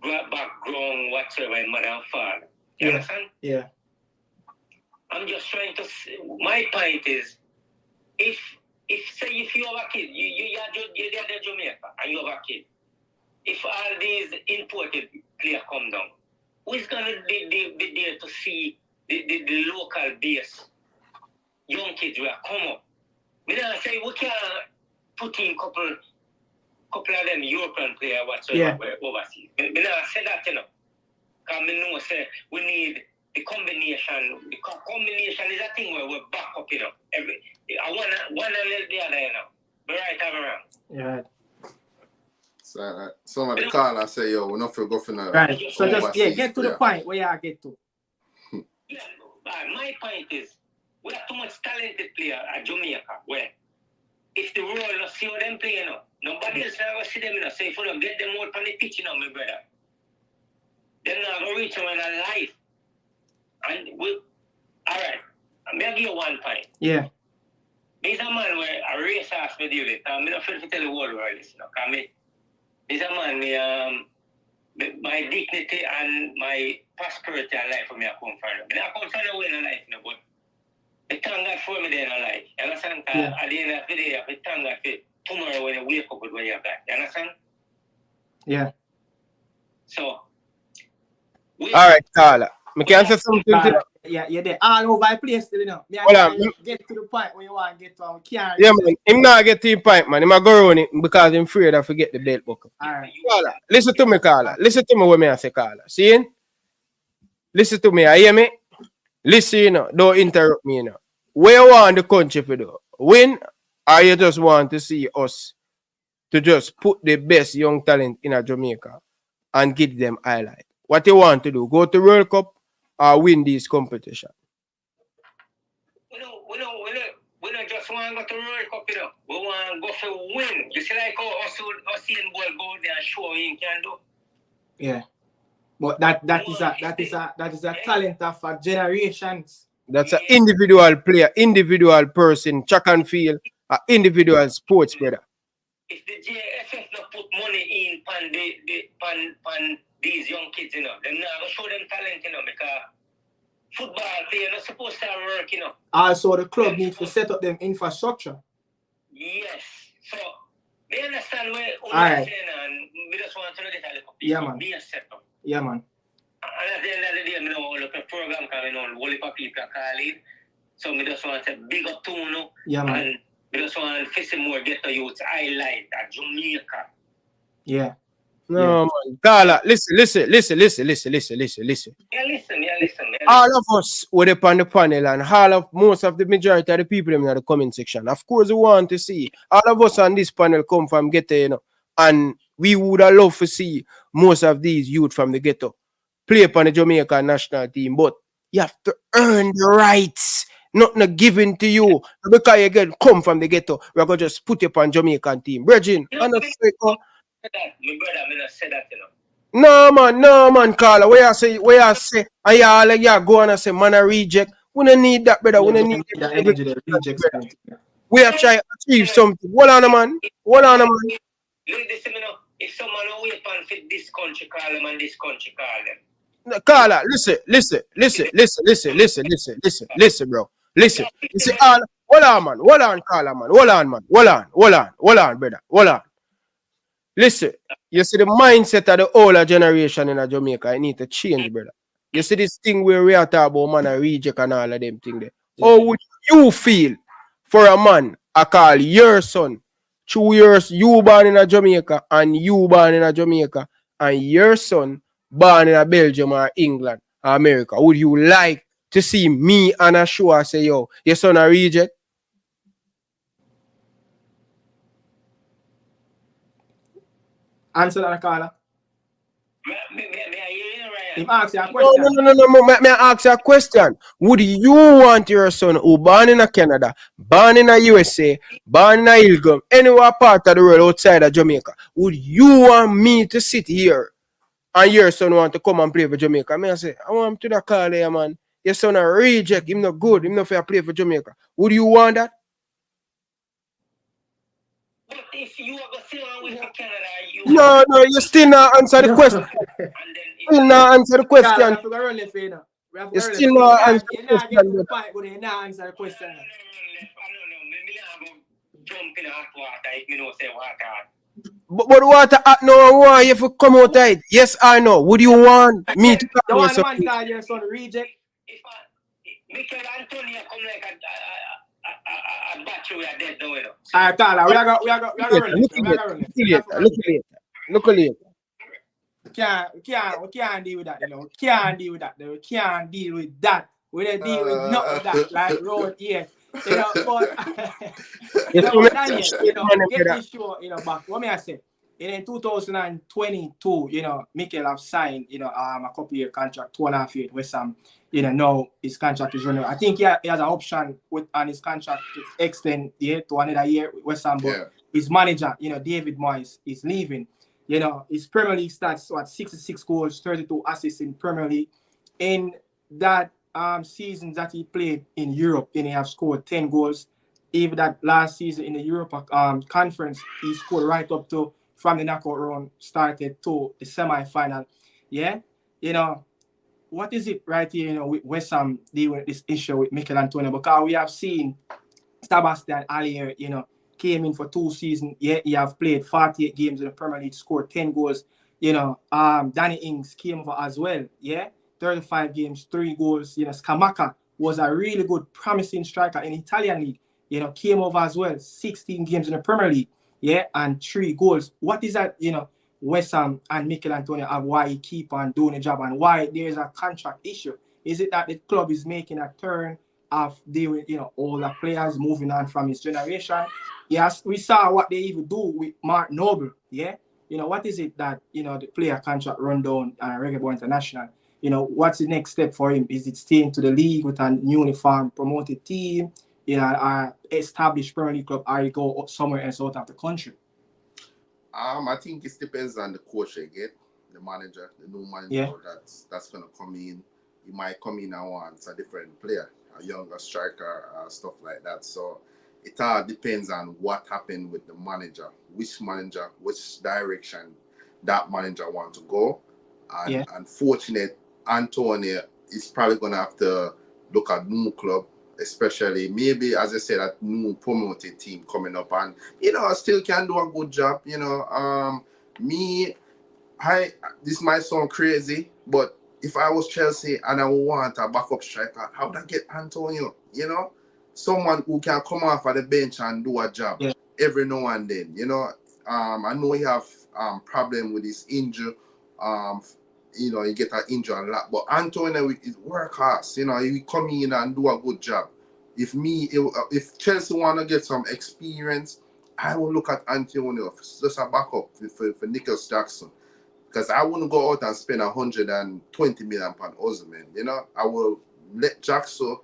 background whatsoever in mother and father. You understand? Yeah. I'm just trying to say, my point is if you have a kid, you're there in Jamaica and you have a kid. If all these imported players come down, who is going to be there to see the local base young kids will come up? I say we can put in couple of them European players whatsoever overseas. I say that, you know, because I know say we need the combination. The combination is a thing where we back up, you know. I want one and let the other, you know. But right time around. Yeah. So some of the callers say, yo, we're not for go for right. So just get to the point where you get to. Yeah, my point is we have too much talented players at Jamaica where if the world not see how them play, you know, nobody else never see them, you know. So if you don't get them out on the pitch, you know, my brother, they're not going to reach them in their life. And alright, I'm going to give you one point. Yeah. There's a man where a race asked me deal with, I'm not afraid to tell the whole world this, you know, because there's a man, my dignity and my prosperity and life for me, I come from. I come from nowhere in life, you know, but I thank God for me there in life. You understand? Yeah. At the end of the day, I thank God for tomorrow when you wake up with what you have got. You understand? Yeah. So, alright, Carla. I can say something. Yeah, you're there all over the place, you know. Get to the point where you want to get to. Can't man. Him not get to the point, man. Him a go run it because him afraid I forget the belt buckle. Alright. Carla, listen to me, Carla. Listen to me what I say, Carla. See? Listen to me. I hear me? Listen, you know. Don't interrupt me, you know. Where you want the country to do? Win? Or you just want to see us to just put the best young talent in a Jamaica and give them highlight? What you want to do? Go to World Cup or win this competition? We don't just want to go to World Cup, you know. We want to go for win. You see, like how us in ball go there and show you can do. Yeah. But that is a talent of generations. That's an individual player, individual person, track and field, an individual sports brother. If the JFF not put money in these young kids, you know, they're not going to show them talent, you know, because football player not supposed to work, you know. Also, the club needs to set up them infrastructure. Yes. So, they understand where right. saying, and we just want to know that be a setup. Yeah, man. And at the end of the day, I know look at program coming on, whole heap of people call it. So we just want to big up to you. Yeah, man. And we just want to face more Ghetto youths highlight at Jamaica. Yeah. No, man. Carla, listen. Yeah, listen. All of us were up on the panel and most of the majority of the people in the comment section. Of course, we want to see all of us on this panel come from Ghetto, you know, and we would have loved to see most of these youth from the Ghetto play upon the Jamaican national team, but you have to earn the rights, not given to you. Because you come from the Ghetto, we're going to just put you upon Jamaican team. Virgin, my brother, I not say that, you No know. man, Carla. Where I say, go on and say, man, I reject. We don't need that, brother. We don't need that energy, the reject. We are trying to achieve something. Hold on, man. Listen, you know, if someone wait on fit this country call them and this country call them. Carla, listen, bro. Listen. You see, hold on, man. Hold on, Carla, man. Hold on, brother. Hold on. Listen, you see the mindset of the older generation in Jamaica, I need to change, brother. You see this thing where we are talking about man and reject and all of them things there. How would you feel for a man I call your son 2 years you born in Jamaica and you born in Jamaica and your son born in Belgium or England or America, would you like to see me on a show and say, yo, your son a reject? Answer that, caller. Him ask you a No, question. no. May I ask you a question? Would you want your son who born in Canada, born in USA, born in Ilgum, anywhere part of the world outside of Jamaica, would you want me to sit here and your son want to come and play for Jamaica? I say, I want him to the call there, man. Your son a reject, him not good, him not fair play for Jamaica. Would you want that? But if you are going to sit on with Canada, you No, you still not answer the question. Still not answer the question. We have to go run left, you know. We have to You go run still left. not answer You the not get to the question. point, but you not answer the question. I don't know. Maybe I'm going to jump in hot water if you don't say water. But water hot now, why if you come out of it? Yes or no? Would you want me to The call one you man call your son reject. If Michail Antonio come like a battery, we are dead now, you know. Alright, caller, we are going to run left. We are going to run left. Look later. We can't deal with that, you know. We can't deal with that. We can't deal with that. We don't deal with none of that, like road here. You know, but you know, Daniel, you know, get this show, you know, back. What may I say? In 2022, you know, Michail have signed, you know, a couple year contract, 2.5 years with Sam. You know, now his contract is running. I think he has an option on his contract to extend to another year with West Ham, but his manager, you know, David Moyes, is leaving. You know, his Premier League stats at 66 goals, 32 assists in Premier League. In that season that he played in Europe, he have scored 10 goals. Even that last season in the Europa conference, he scored right up to from the knockout round started to the semi-final. Yeah, you know, what is it right here, you know, with West Ham dealing with this issue with Michail Antonio? Because we have seen Sebastian Haller, you know, came in for 2 seasons. Yeah, he have played 48 games in the Premier League, scored 10 goals. You know, Danny Ings came over as well. Yeah, 35 games, 3 goals. You know, Scamacca was a really good, promising striker in the Italian league. You know, came over as well, 16 games in the Premier League. Yeah, and 3 goals. What is that, you know, West Ham and Michail Antonio have, why he keep on doing the job and why there is a contract issue? Is it that the club is making a turn of dealing, you know, all the players moving on from his generation? Yes, we saw what they even do with Mark Noble. Yeah, you know, what is it that, you know, the player contract run down Reggae Girlz International? You know, what's the next step for him? Is it staying to the league with a uniform promoted team, you know, an established Premier League club, or you go somewhere else out of the country? I think it depends on the coach they get, the manager, the new manager that's gonna come in. He might come in and want a different player, a younger striker, stuff like that. So it all depends on what happened with the manager, which direction that manager want to go. And unfortunate, Antonio is probably gonna have to look at new club, especially maybe, as I said, a new promoted team coming up, and you know, I still can do a good job. You know, this might sound crazy, but if I was Chelsea and I want a backup striker, how would I get Antonio? You know, someone who can come off of the bench and do a job every now and then. You know, I know he have problem with his injury. You know, he get an injury a lot, but Antonio is work hard. You know, he come in and do a good job. If Chelsea want to get some experience, I will look at Antonio just a backup for Nicholas Jackson. Because I wouldn't go out and spend 120 million pound Osimhen. You know, I will let Jackson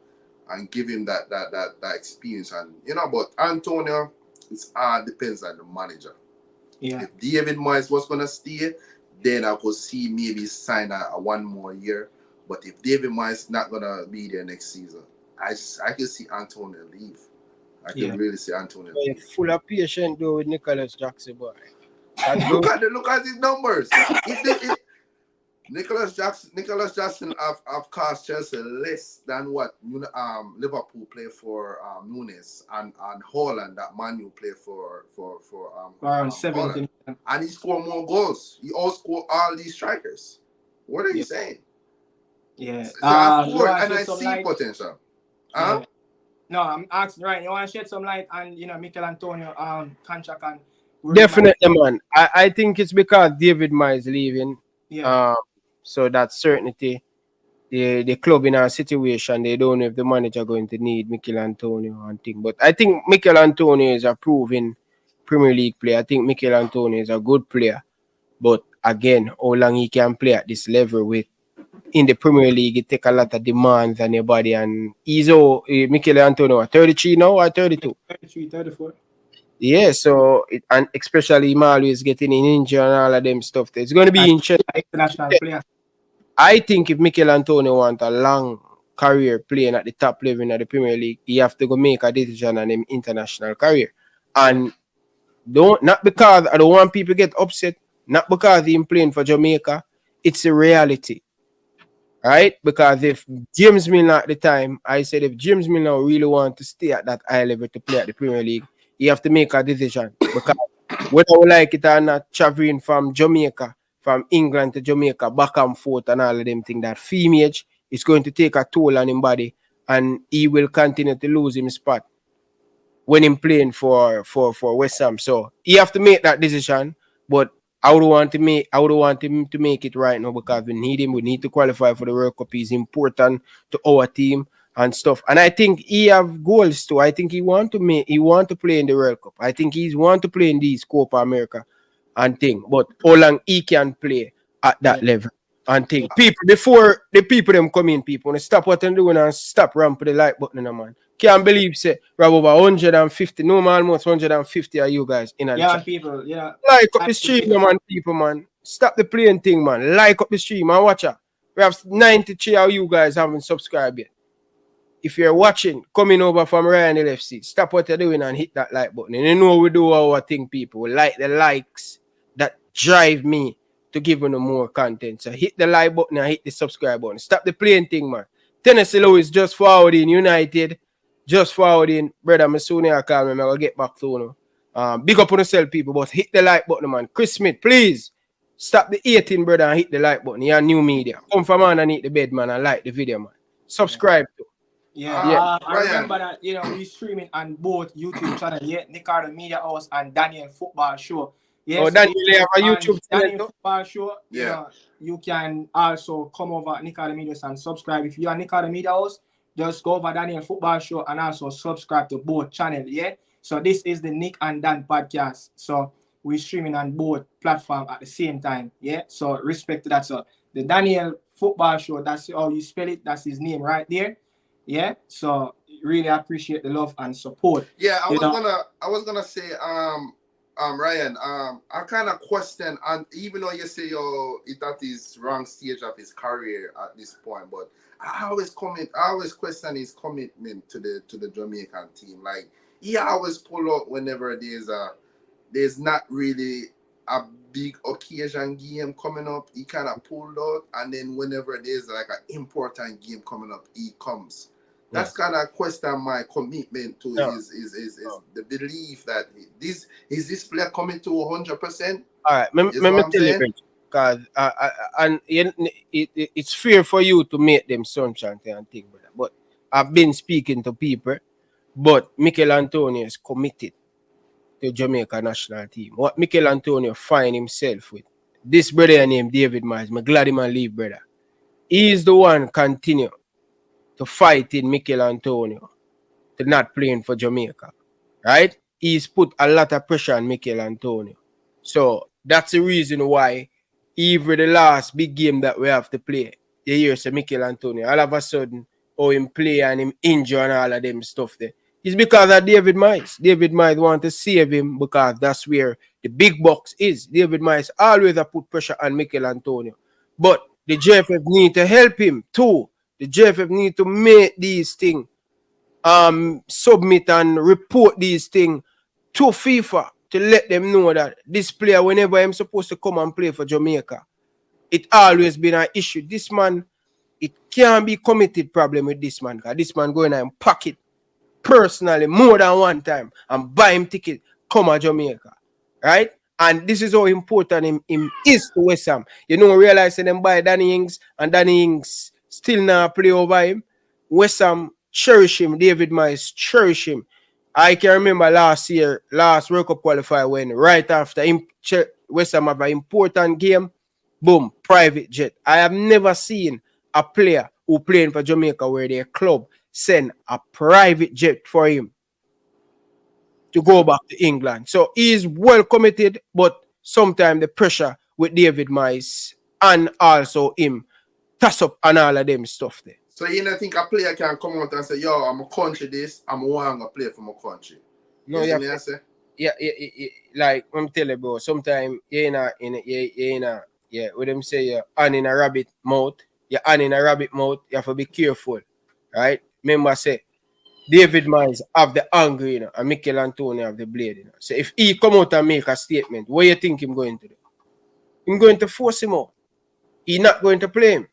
and give him that experience. And you know, but Antonio, it's depends on the manager. Yeah. If David Moyes was gonna stay, then I could see maybe sign a 1 more year. But if David Moyes not gonna be there next season, I can see Antonio leave. I can really see Antonio leave. Full of patience though with Nicholas Jackson, boy. Look at his numbers. Nicholas Jackson have cost Chelsea less than what Liverpool play for Nunes and Holland that Manu play for around 17. And he scored more goals. He outscored all these strikers. What are you saying? Yeah. So I see potential. Yeah. No, I'm asking right. You want to shed some light on, you know, Michail Antonio contract and definitely, man. I think it's because David Moyes leaving. Yeah. So that certainty, the club in our situation, they don't know if the manager going to need Michail Antonio and thing. But I think Michail Antonio is a proven Premier League player. I think Michail Antonio is a good player. But again, how long he can play at this level with in the Premier League, it take a lot of demands on your body. And he's Michail Antonio, 33 now or 32? 33, 34. Yeah, so and especially him always getting in injury and all of them stuff. It's going to be interesting. International player. I think if Michail Antonio want a long career playing at the top level in the Premier League, he have to go make a decision on him international career. And not because I don't want people get upset, not because he's playing for Jamaica, it's a reality. Right? Because if James Milner at the time, I said if James Milner really want to stay at that high level to play at the Premier League, he have to make a decision. Because whether we like it or not, traveling from Jamaica, from England to Jamaica, back and forth and all of them things, that femage is going to take a toll on his body and he will continue to lose his spot when he's playing for West Ham. So he have to make that decision, but I would want him to make it right now because we need him. We need to qualify for the World Cup. He's important to our team and stuff. And I think he have goals too. I think he want to play in the World Cup. I think he want to play in these Copa America and thing. But how long he can play at that level and thing. People before the people them come in, people stop what they're doing and stop ramping the like button, man. Can't believe say we have over 150, no man, almost 150 of you guys in the chat. People, yeah. Like up the stream, man, people, man. Stop the playing thing, man. Like up the stream and watch it. We have 93 of you guys haven't subscribed yet. If you're watching, coming over from Ryan LFC, stop what you're doing and hit that like button. And you know we do our thing, people. We like the likes that drive me to give you more content. So hit the like button and hit the subscribe button. Stop the playing thing, man. Tennessee Lewis just forwarding United. Just forwarding, brother. I'm soon I call me. I'm going to get back to you. Big up on yourself, people. But hit the like button, man. Chris Smith, please stop the 18, brother, and hit the like button. You're new media. Come from underneath the bed, man, and like the video, man. Subscribe to. I remember that, we streaming on both YouTube channels, Nicardo Media House and Daniel Football Show. Yes, Daniel have a YouTube channel. Daniel Football Show, you can also come over at Nicardo Media House and subscribe. If you are Nicardo Media House, just go over Daniel Football Show and also subscribe to both channels, So this is the Nick and Dan podcast. So we're streaming on both platforms at the same time, So respect to that. So the Daniel Football Show, that's how you spell it. That's his name right there, So really appreciate the love and support. Yeah, I was gonna say, Ryan, I kind of question, and even though you say that is wrong stage of his career at this point, but I always question his commitment to the Jamaican team. Like he always pull out whenever there's not really a big occasion game coming up. He kind of pulled out, and then whenever there's like an important game coming up, he comes. That's kind of question my commitment to his the belief that this player coming to 100%. All right, let me tell you, because it's fair for you to make them sunshine and thing, brother. But I've been speaking to people, but Michail Antonio is committed to Jamaica national team. What Michail Antonio find himself with, this brother named David Moyes, I'm glad him and leave, brother. He is the one continue to fight in Michail Antonio to not playing for Jamaica, right? He's put a lot of pressure on Michail Antonio. So that's the reason why even the last big game that we have to play, you hear say Michail Antonio, all of a sudden, him play and him injure and all of them stuff there. It's because of David Moyes. David Moyes want to save him because that's where the big box is. David Moyes always have put pressure on Michail Antonio. But the JFF need to help him too. The JFF need to make these things, submit and report these things to FIFA to let them know that this player, whenever I'm supposed to come and play for Jamaica, it always been an issue. This man, it can't be committed problem with this man, because this man going and pack it personally more than one time and buy him ticket, come to Jamaica, right? And this is how important him is to West Ham. You know, realizing them buy Danny Ings and Danny Ings still now play over him. West Ham cherish him. David Moyes cherish him. I can remember last World Cup qualifier when right after West Ham have an important game Boom, private jet. I have never seen a player who playing for Jamaica where their club send a private jet for him to go back to England. So he's well committed, but sometimes the pressure with David Moyes and also him toss up and all of them stuff there. So you don't think a player can come out and say, yo, I'm a country this, I'm one to play for my country. No, you yeah, say? yeah, like I'm telling you, bro, sometimes yeah, what them say, you're on in a rabbit mouth, you have to be careful, right? Remember, say, David Moyes have the anger, you know, and Michail Antonio have the blade, you know. So if he come out and make a statement, what you think him going to do? Him going to force him out. He not going to play him.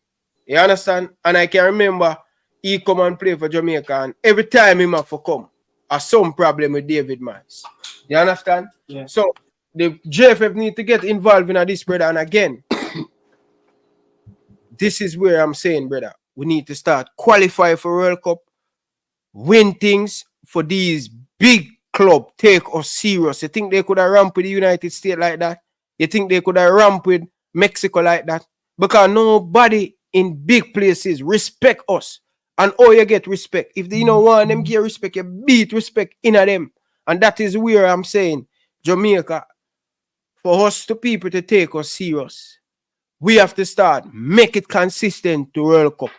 You understand? And I can remember he come and play for Jamaica, and every time him have to come, has some problem with David Moyes. You understand? Yeah. So the JFF need to get involved in this, brother. And again, this is where I'm saying, brother, we need to start qualify for World Cup, win things for these big club, take us serious. You think they could have ramped with the United States like that? You think they could have ramped with Mexico like that? Because nobody in big places respect us. And all you get respect. If they want them get respect, you beat respect in them. And that is where I'm saying, Jamaica, for us to people to take us serious, we have to start, make it consistent to World Cup.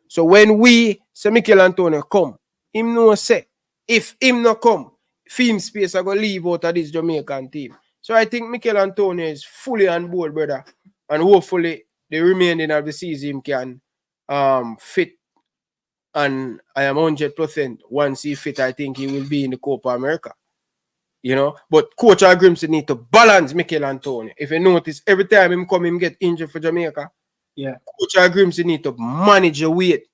So when we say Michail Antonio come, him no say, if him no come, film space I go leave out of this Jamaican team. So I think Michail Antonio is fully on board, brother. And hopefully the remaining of the season can fit. And I am 100% once he fit, I think he will be in the Copa America. You know, but Coach Grimson need to balance Michail Antonio. If you notice, every time him come, him get injured for Jamaica. Yeah. Coach Grimson need to manage the weight.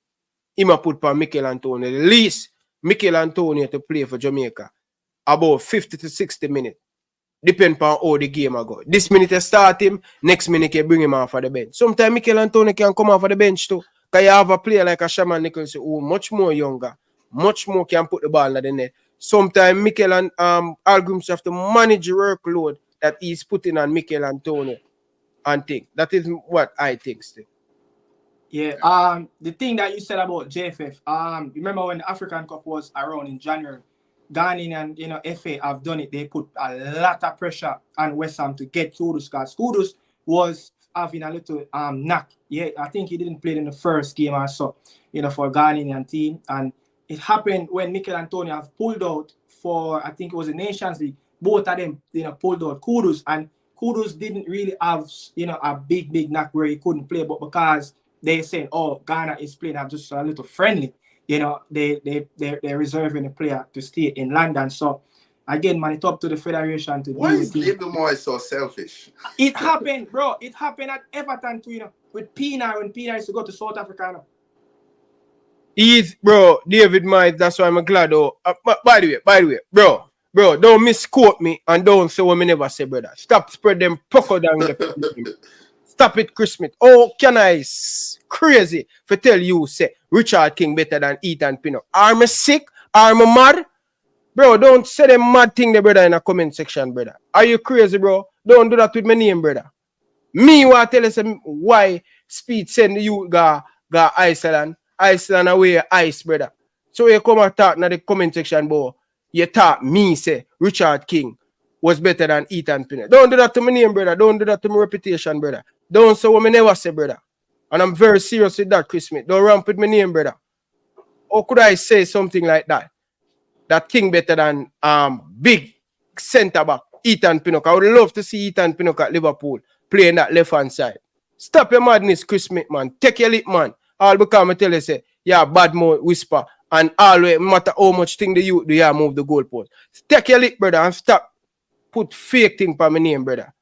Him a put for Michail Antonio. At least Michail Antonio to play for Jamaica about 50 to 60 minutes. Depend on how the game I go. This minute you start him, next minute you bring him off of the bench. Sometimes Michail Antonio can come off of the bench too. Because you have a player like a Shaman Nichols who much more younger, much more can put the ball in the net. Sometimes Michail and Algrims have to manage the workload that he's putting on Michail Antonio and think. That is what I think still. Yeah. The thing that you said about JFF, remember when the African Cup was around in January, Ghanaian and FA have done it. They put a lot of pressure on West Ham to get Kudus, because Kudus was having a little knack. Yeah, I think he didn't play in the first game or so, for Ghanaian team. And it happened when Michail Antonio have pulled out for, I think it was the Nations League. Both of them, pulled out Kudus, and Kudus didn't really have, a big knack where he couldn't play, but because they said, oh, Ghana is playing just a little friendly, they're reserving a player to stay in London. So again, man, it's up to the federation to Why deal is with David Moyes so selfish? It happened, bro. It happened at Everton too, with Pina when Pina used to go to South Africa. He's, bro, David Moyes, that's why I'm glad. By the way, bro, don't misquote me and don't say what me never say, brother. Stop spread them pucker down the Stop it, Chris Smith. Oh, can I crazy for tell you, say, Richard King better than Ethan Pino. Are me sick? Are me mad? Bro, don't say them mad thing there, brother, in the comment section, brother. Are you crazy, bro? Don't do that with my name, brother. Me want to tell us why Speed send you go Iceland away ice, brother. So you come and talk in the comment section, bro. You talk me, say, Richard King was better than Ethan Pino. Don't do that to my name, brother. Don't do that to my reputation, brother. Don't say what me never say, brother. And I'm very serious with that, Chris Smith. Don't ramp with my name, brother. Or could I say something like that? That King better than big centre back, Ethan Pinnock. I would love to see Ethan Pinnock at Liverpool playing that left hand side. Stop your madness, Chris Smith, man. Take your lip, man. All because I tell you, say, yeah, bad mouth whisper. And always, no matter how much thing you do, you move the goalpost. Take your lip, brother, and stop. Put fake thing for my name, brother.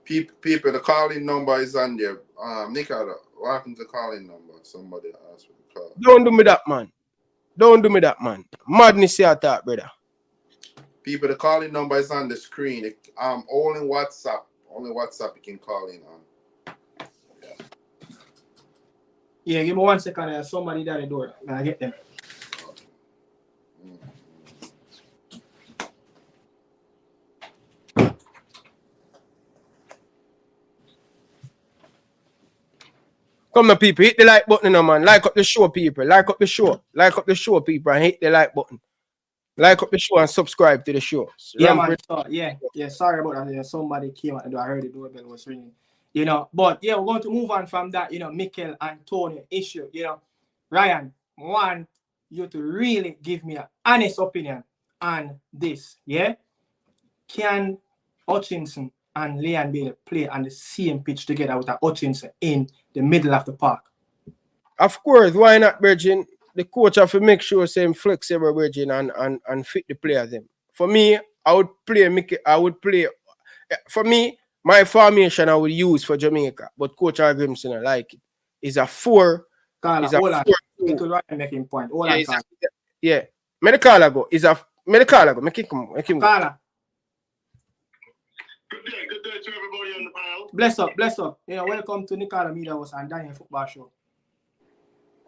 People, the calling number is on there. Nick, what happened to the calling number? Somebody asked for the call. Don't do me that, man. Don't do me that, man. Madness here, that, brother. People, the calling number is on the screen. Only WhatsApp. Only WhatsApp you can call in on. Yeah, give me 1 second. There's somebody at the door. I get them. Come on, people, hit the like button, no man. Like up the show, people. Like up the show. Like up the show, people, and hit the like button. Like up the show and subscribe to the show. Yeah, man. So, yeah. Sorry about that. Yeah, somebody came out the door. I heard the doorbell was ringing. You know, but yeah, we're going to move on from that. You know, Michail Antonio issue. You know, Ryan, I want you to really give me an honest opinion on this. Yeah, can Hutchinson and Leon Bailey play on the same pitch together with a Hutchinson in the middle of the park? Of course, why not, Virgin? The coach have to make sure same flexible, Virgin, and fit the players. For me, I would play. For me, my formation I would use for Jamaica, but Coach Grimson like it. Is a 4. Carla, hold on. It will Ryan making point. Hold on, Carla. Yeah. Medicala go. Is a Medicala go. Make him go. Carla. Good day to everybody on the panel. Bless up. You know, welcome to Nicola Media House and Daniel Football Show.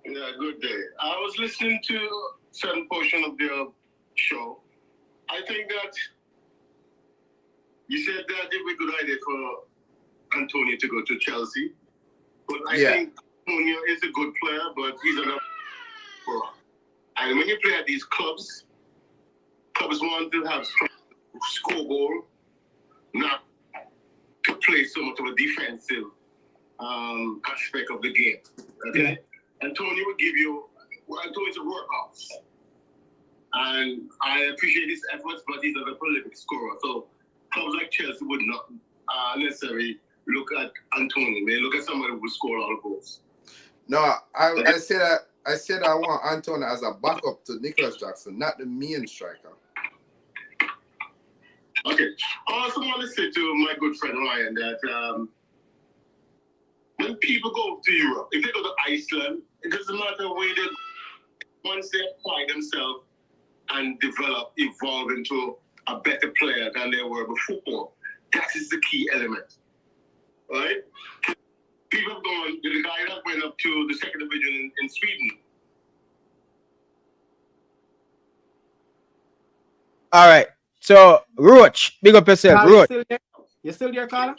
Yeah, good day. I was listening to certain portion of their show. I think that you said that it would be a good idea for Antonio to go to Chelsea. But I think Antonio is a good player, but he's not. And when you play at these clubs want to have score goal, not to play so much of a defensive aspect of the game. Okay? Yeah. Antonio will give you, Antonio's a workhorse. And I appreciate his efforts, but he's not a prolific scorer. So clubs like Chelsea would not necessarily look at Antonio. They look at somebody who will score all the goals. No, I said I want Antonio as a backup to Nicholas Jackson, not the main striker. Okay. I also want to say to my good friend Ryan that when people go to Europe, if they go to Iceland, it doesn't matter where they go. Once they apply themselves and evolve into a better player than they were before, that is the key element. Right? People have gone, the guy that went up to the second division in Sweden. All right. So, Roach, big up yourself. Carla, Roach. You still there, Carla?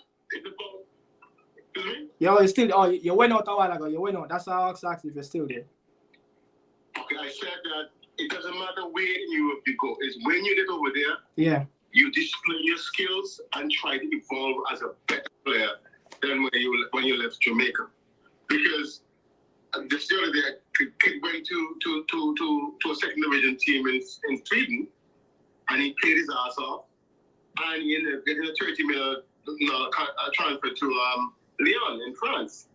Yo, you went out a while ago. You went out. That's how I asked if you're still there. Okay, I said that it doesn't matter where in Europe you go. It's when you get over there, you display your skills and try to evolve as a better player than when you left Jamaica. Because this the other day, kid went to a second division team in Sweden, and he played his ass off, and he ended up getting a $30 million transfer to Lyon in France.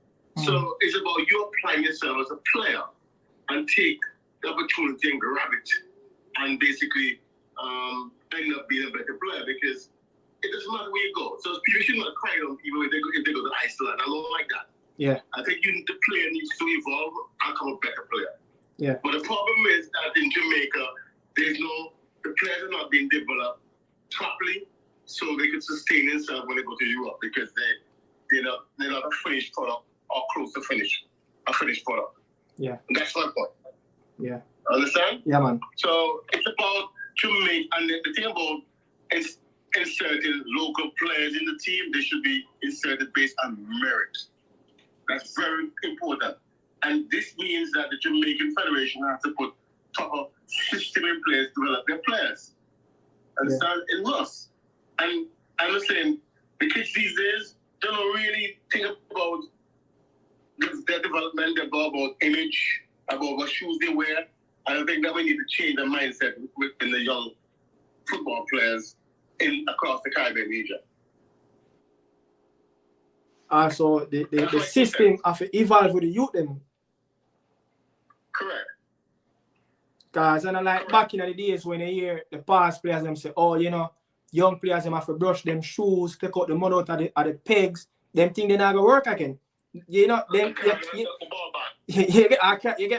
So it's about you applying yourself as a player and take the opportunity and grab it and basically end up being a better player, because it doesn't matter where you go. So people should not cry on people if they go to Iceland. I don't like that. Yeah. I think the player needs to evolve and become a better player. Yeah. But the problem is that in Jamaica, the players are not being developed properly so they can sustain themselves when they go to Europe, because they're not a finished product or close to a finished product. Yeah. And that's my point. Yeah. Understand? Yeah, man. So it's about Jamaica, and the thing about inserting local players in the team, they should be inserted based on merit. That's very important. And this means that the Jamaican Federation has to put proper system in place to develop their players. Understand? It must. And I'm saying the kids these days don't really think about their development, about image, about what shoes they wear. And I think that we need to change the mindset within the young football players across the Caribbean region. So the system have to evolve with the youth then. Correct. Because back in the days when you hear the past players them say, oh, you know, young players them have to brush them shoes, take out the mud out of the pegs, them think they're not gonna work again. You know, them you get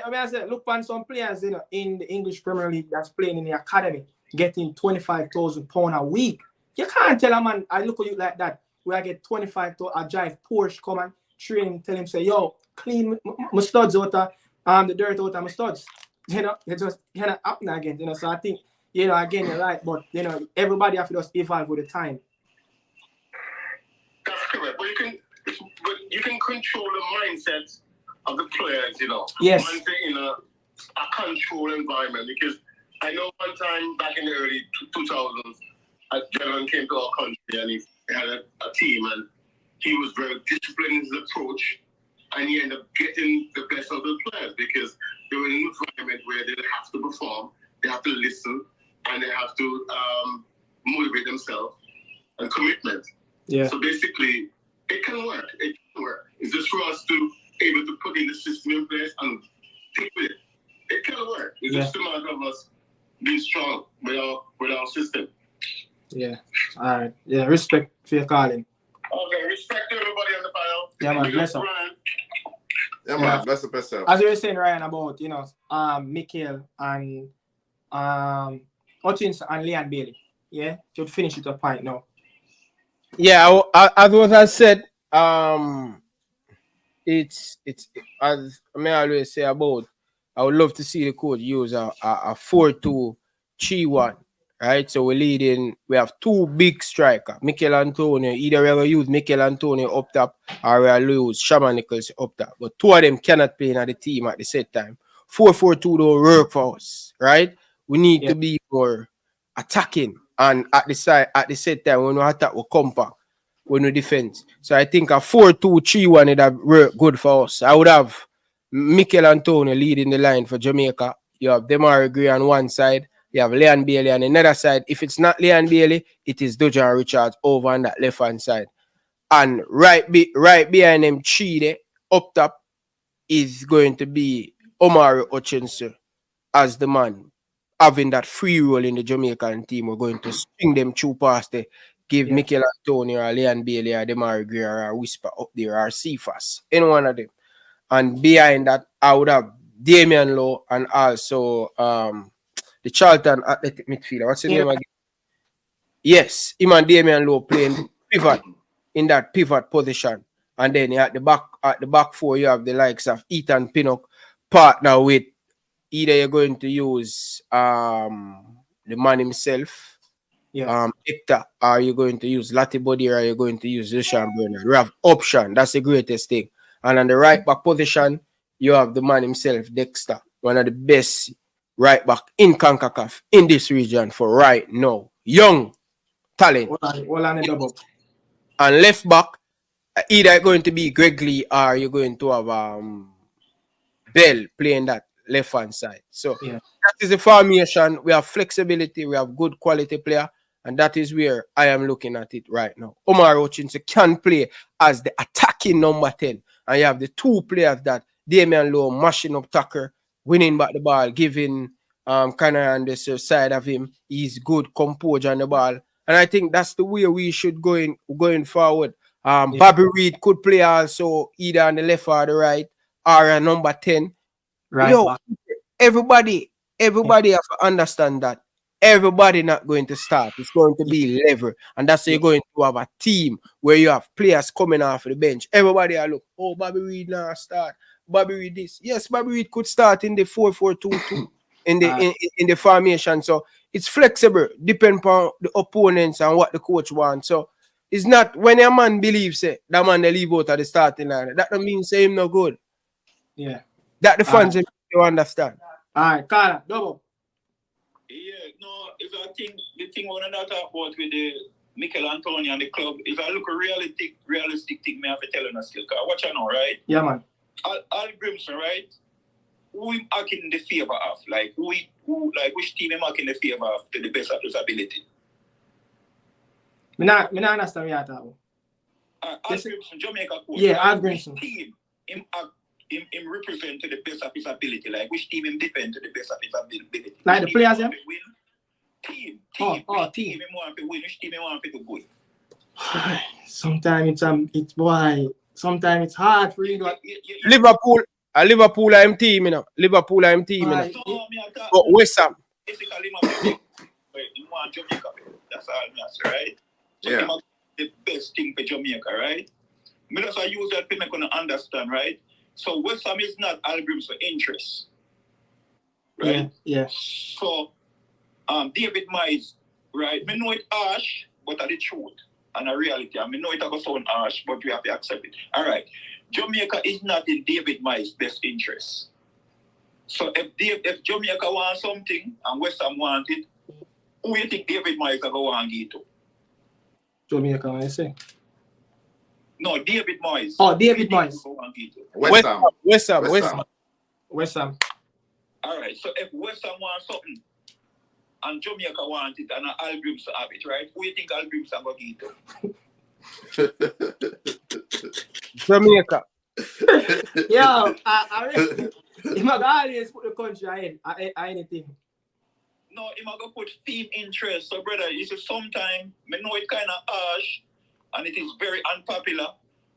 what I say? Look on some players, you know, in the English Premier League that's playing in the academy, getting £25,000 a week. You can't tell a man, I look at you like that, where I get 25,000, I drive Porsche, come and train, tell him, say, yo, clean my studs out of the dirt out of my studs. You know, it just kind of happen again, you know. So I think, you know, again, you're right, but, you know, everybody has to just evolve with the time. That's correct. But you can control the mindset of the players, you know. Yes. Once they're in a controlled environment, because I know one time back in the early 2000s, a gentleman came to our country and he had a team, and he was very disciplined in his approach, and he ended up getting the best of the players because they were in an environment where they have to perform, they have to listen, and they have to motivate themselves and commitment. Yeah. So basically, it can work. It can work. It's just for us to able to put in the system in place and stick with it. It can work. It's just a matter of us being strong with our system. Yeah. All right. Yeah. Respect for your calling. Okay. Respect to everybody on the panel. Yeah, man. Bless up. Yeah, man. Bless up yourself. As you were saying, Ryan, about Michail and Hutchins and Leon Bailey. Yeah. To finish it up point now. Yeah, as what I said, it's as I may always say about. I would love to see the coach use a 4-2-3-1, right? So we have two big strikers, Michail Antonio. Either we're going to use Michail Antonio up top or we're going to use Shaman Nichols up top. But two of them cannot play in the team at the same time. 4-4-2 don't work for us, right? We need to be more attacking, and at the same time when we attack, we compact. When we defend. So I think a 4-2-3-1 would have worked good for us. I would have Michail Antonio leading the line for Jamaica. You have Demar Gray on one side. You have Leon Bailey on another side. If it's not Leon Bailey, it is Dojan Richards over on that left-hand side. And right behind them, Chide, up top, is going to be Omar Hutchinson as the man having that free role in the Jamaican team. We're going to swing them through past the give Michail Antonio or Leon Bailey or Demar Gray or Whisper up there or Cephas, any one of them. And behind that, I would have Damian Lowe and also the Charlton athletic midfielder. What's his name again? Yes, him and Damian Lowe playing pivot in that pivot position. And then at the back four, you have the likes of Ethan Pinnock partner with either you're going to use the man himself. Hector, are you going to use Lati Body or are you going to use Lucian Bernard? We have option. That's the greatest thing. And on the right back position, you have the man himself, Dexter, one of the best right back in CONCACAF in this region for right now. Young talent. And left back, either going to be Greg Lee or you're going to have Bell playing that left hand side. So that is the formation. We have flexibility, we have good quality player. And that is where I am looking at it right now. Omar Hutchinson can play as the attacking number 10. And you have the two players that Damian Lowe mashing up Tucker, winning back the ball, giving Connor on the side of him. He's good composure on the ball. And I think that's the way we should going forward. Bobby Reid could play also either on the left or the right or a number 10. Right. Yo, everybody have to understand that. Everybody not going to start. It's going to be level. And that's how you're going to have a team where you have players coming off the bench. Everybody will look, oh, Bobby Reid now start. Bobby Reid this. Yes, Bobby Reid could start in the 4-4-2-2 in the formation. So it's flexible, depending on the opponents and what the coach wants. So it's not when a man believes it, that man they leave out of the starting line. That don't mean say him no good. Yeah. That the fans you understand. All right, Carla, double. Yeah, no, if I think the thing I want to talk about with the Michail Antonio and the club, if I look a realistic thing, I have to tell you still. Because watch out now, right? Yeah, man. Al Grimson, right? Who we marking in the favor of? Like, which team am marking in the favor of to the best of his ability? Me not understand what you're talking about. Al Grimson, Jamaica coach. Yeah, Al Grimson. Which team him represent to the best of his ability? Like, which team him defend to the best of his ability? Like the players, yeah? Team. Team. Team him want to win. Which team him want to go? Sometimes it's hard for you. Liverpool I'm team, you know. Liverpool I'm team, you know. But West Ham. Basically, you want Jamaica. That's all me say, right? So yeah. The best thing for Jamaica, right? Me just use that to make you understand, right? So West Ham is not Al Grimson's interest, right? Yeah. So David Moyes, right? Me know it harsh, but that's the truth and a reality. I know it going to sound harsh, but we have to accept it. All right. Jamaica is not in David Moyes' best interest. So if Jamaica wants something and West Ham want it, who do you think David Moyes will go and give to? Jamaica, I say. No, David Moyes. Oh, David Moyes. West Ham. West Ham. All right. So if West Ham wants something and Jamaica want it and Albions have it, right? Who do you think Albions are going to give to? Jamaica. Yo, he might always put the country ahead anything. No, he might go put team interest. So, brother, you see, sometimes I know it kind of harsh and it is very unpopular,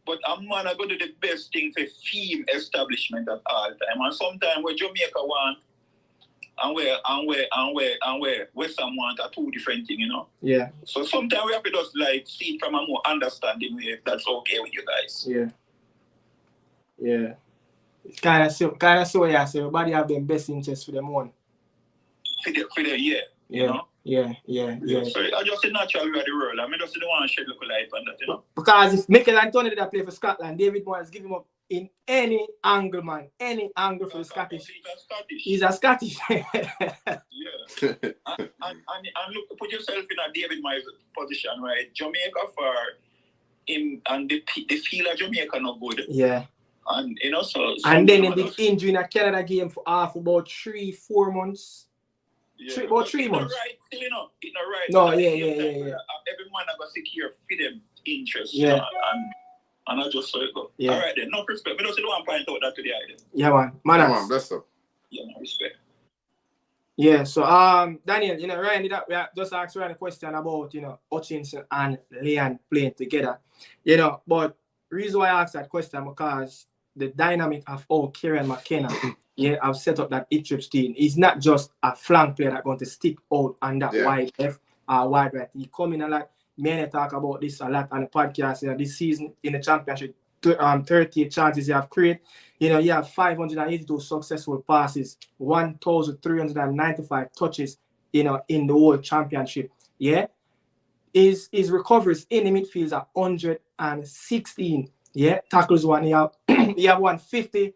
but a man are going to do the best thing for team establishment at all time. And sometimes where Jamaica want and where West Ham want are two different things, you know? Yeah. So sometimes we have to just like see it from a more understanding way, if that's okay with you guys. Yeah. Yeah. It's kind of so, yeah. So everybody have their best interest for them one. For the year, you know? Yeah. So I just say natural way of the world. I mean, just don't want to shed look light on that, you know? Because if Michail Antonio did play for Scotland, David Moyes give him up in any angle, man. Any angle for the Scottish. He's a Scottish. Yeah. and look, put yourself in a David Moyes position, right? Jamaica for him and the feel of Jamaica not good. Yeah. And you know, so and then a big injury in a Canada game for about 3-4 months. Yeah. About 3 months. Right, still, you know, it's not right. No, and yeah. Every man has got secure for them interest. Yeah. You know, and I just saw it go. Yeah. All right then, no respect. But also don't point out that to the eye then. Yeah, man. Come on, bless up. Yeah, no respect. Yeah, so Daniel, you know, Ryan did that. We just asked Ryan a question about, you know, Hutchinson and Leon playing together. You know, but the reason why I asked that question because the dynamic of Kieran McKenna, have set up that Ipswich team. He's not just a flank player that's going to stick out on that wide left or wide right. He come in a lot. Me and I talk about this a lot on the podcast. You know, this season in the championship, 38 chances you have created. You know, you have 582 successful passes, 1,395 touches, you know, in the whole championship. Yeah. His recoveries in the midfield are 116. Yeah. Tackles one. You have 150%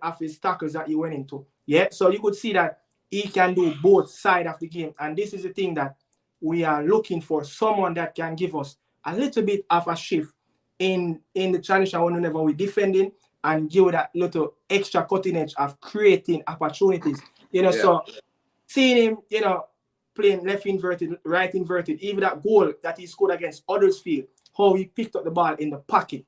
of his tackles that he went into. Yeah. So you could see that he can do both sides of the game. And this is the thing that we are looking for, someone that can give us a little bit of a shift in the transition whenever we're defending and give that little extra cutting edge of creating opportunities. You know, so seeing him, you know, playing left inverted, right inverted, even that goal that he scored against Huddersfield, how he picked up the ball in the pocket,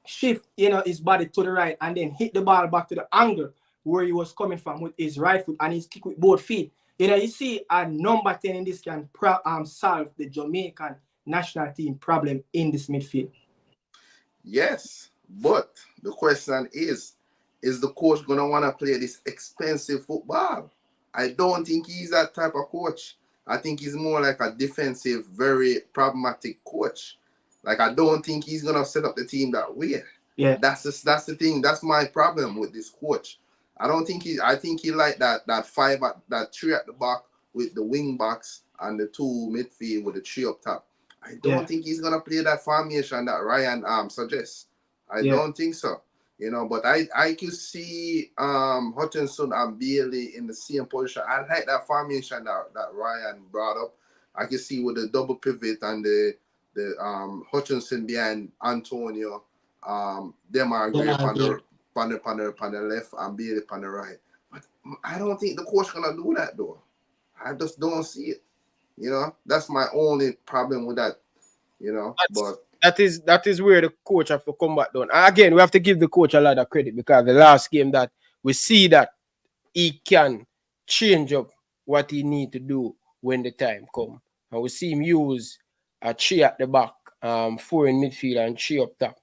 shift, you know, his body to the right and then hit the ball back to the angle where he was coming from with his right foot and his kick with both feet. You know, you see a number 10 in this can solve the Jamaican national team problem in this midfield. Yes, but the question is the coach going to want to play this expensive football? I don't think he's that type of coach. I think he's more like a defensive, very pragmatic coach. Like, I don't think he's going to set up the team that way. Yeah. That's the thing. That's my problem with this coach. I think he like that three at the back with the wing backs and the two midfield with the three up top. I don't think he's gonna play that formation that Ryan suggests. I don't think so. You know, but I could see Hutchinson and Bailey in the same position. I like that formation that Ryan brought up. I can see with the double pivot and the Hutchinson behind Antonio. Them are great on the left and Bailey on the right. But I don't think the coach gonna do that though. I just don't see it. You know, that's my only problem with that. You know, that is where the coach have to come back down. Again, we have to give the coach a lot of credit because the last game that we see that he can change up what he need to do when the time come. And we see him use a 3 at the back, 4 in midfield and 3 up top.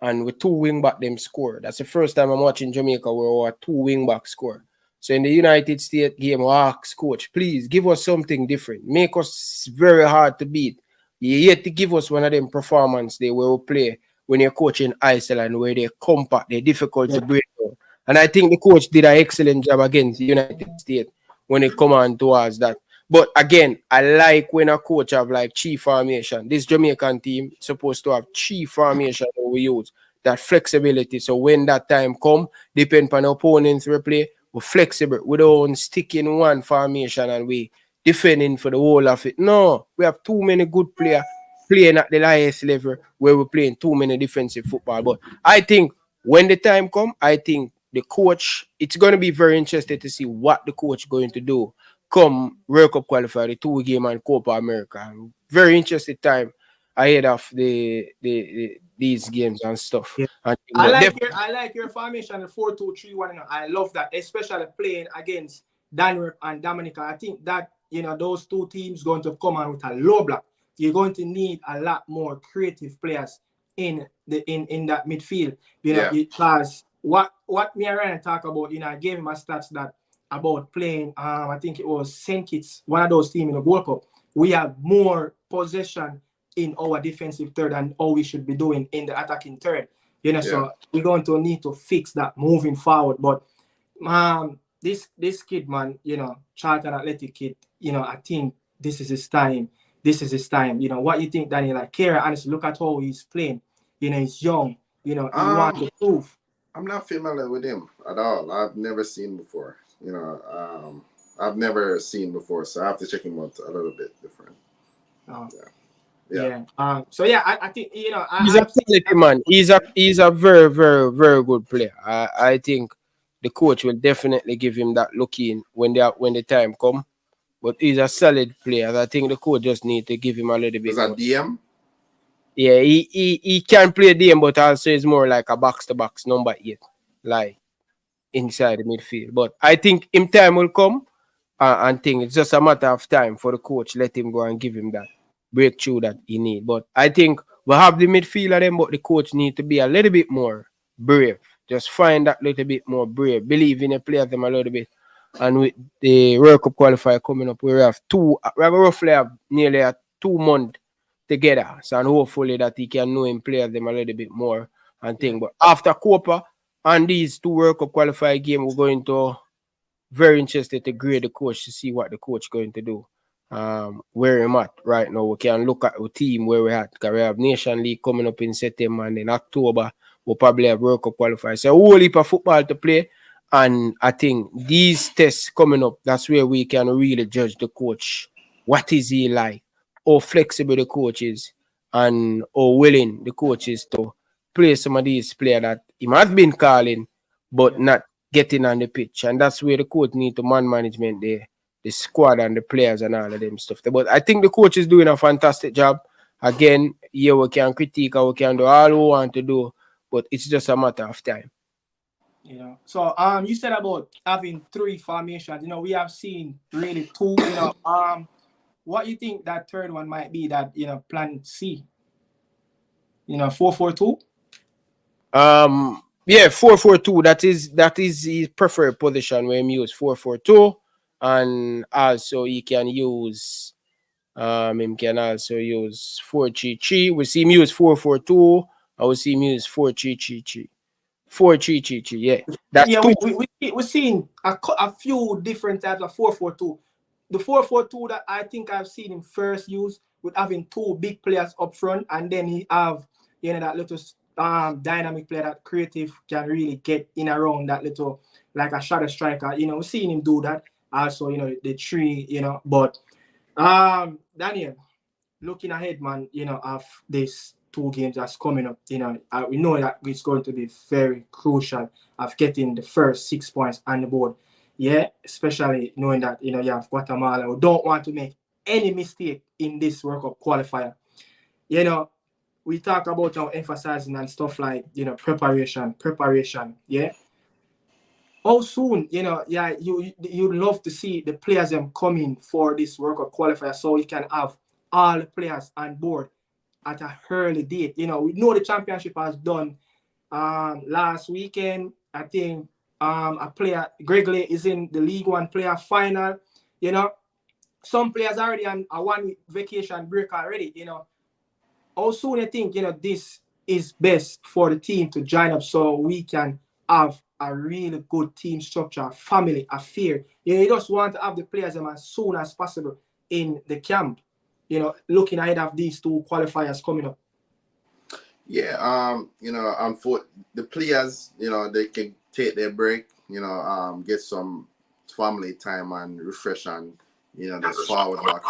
And with 2 wing back them score. That's the first time I'm watching Jamaica where 2 wing back score. So in the United States game, we ask coach, please give us something different. Make us very hard to beat. You yet to give us one of them performance they will play when you're coaching Iceland where they're compact, they're difficult to break down. And I think the coach did an excellent job against the United States when it come on towards that. But again, I like when a coach have like chief formation. This Jamaican team is supposed to have chief formation that we use. that flexibility. So when that time come, depend on opponents replay, we're flexible. We don't stick in one formation and we defending for the whole of it. No, we have too many good players playing at the highest level where we're playing too many defensive football. But I think when the time come, I think the coach, it's going to be very interesting to see what the coach going to do come World Cup qualifier, the 2 game and Copa America. Very interesting time ahead of these games and stuff. Yeah. And, I like your formation, the 4-2-3-1. I love that, especially playing against Daniel and Dominica. I think that those two teams going to come out with a low block. You're going to need a lot more creative players in that midfield. Because what me and Ryan talk about, I gave him a stats that about playing. I think it was St. Kitts, one of those teams in the World Cup. We have more possession in our defensive third and all we should be doing in the attacking third. So we're going to need to fix that moving forward. But this kid, man, Charlton Athletic kid, I think this is his time. This is his time. What you think, Danny? Like, Kara, honestly, look at how he's playing. He's young. He wants to prove. I'm not familiar with him at all. I've never seen before. I've never seen before, so I have to check him out a little bit different. I think he's a quality man. He's a very, very, very good player. I think the coach will definitely give him that look in when the time come. But he's a solid player. I think the coach just need to give him a little bit. Is that DM? Yeah, he can play DM, but also is more like a box-to-box number 8, like inside the midfield. But I think in time will come, and think it's just a matter of time for the coach let him go and give him that breakthrough that he need. But I think we have the midfield of them, but the coach need to be a little bit more brave. Just find that little bit more brave. Believe in the players them a little bit. And with the World Cup qualifier coming up, we have roughly nearly a 2 month together. So and hopefully that he can know him play them a little bit more and think. But after Copa and these 2 World Cup qualifier games, we're going to very interested to grade the coach to see what the coach going to do. Where I'm at right now, we can look at the team where we're at. Because we have Nation League coming up in September, and in October we'll probably have World Cup qualifiers. So a whole heap of football to play. And I think these tests coming up, that's where we can really judge the coach. What is he like? How flexible the coach is, and how willing the coach is to play some of these players that he might have been calling, but not getting on the pitch. And that's where the coach need to man management the squad and the players and all of them stuff. But I think the coach is doing a fantastic job. Again, yeah, we can critique or we can do all we want to do, but it's just a matter of time. So you said about having 3 formations. We have seen really 2. What you think that third one might be? That plan C. 4-4-2. Yeah, 4-4-2. That is his preferred position where he use 4-4-2, and also he can use 4-3-3. We see him use 4-4-2. I will see him use 4-3-3. 4-3-3-3, yeah. That's we're seeing a few different types of 4-4-2. The 4-4-2 that I think I've seen him first use with having 2 big players up front, and then he have that little dynamic player, that creative can really get in around that little, like a shadow striker. We're seeing him do that. Also, the 3, but Daniel, looking ahead, man, of this 2 games that's coming up, we know that it's going to be very crucial of getting the first 6 points on the board. Yeah, especially knowing that, you have Guatemala who don't want to make any mistake in this World Cup qualifier. We talk about emphasizing and stuff like, preparation. Yeah. How soon, you'd love to see the players coming for this World Cup qualifier so you can have all the players on board at a early date. We know the championship has done last weekend. I think a player, Gregory, is in the League One player final. Some players already on a 1-week vacation break already. How soon I think this is best for the team to join up so we can have a really good team structure, family affair. You just want to have the players as soon as possible in the camp. Looking ahead of these 2 qualifiers coming up. Yeah, you know, for the players, you know, they can take their break, you know, get some family time and refresh and, you know, just forward back.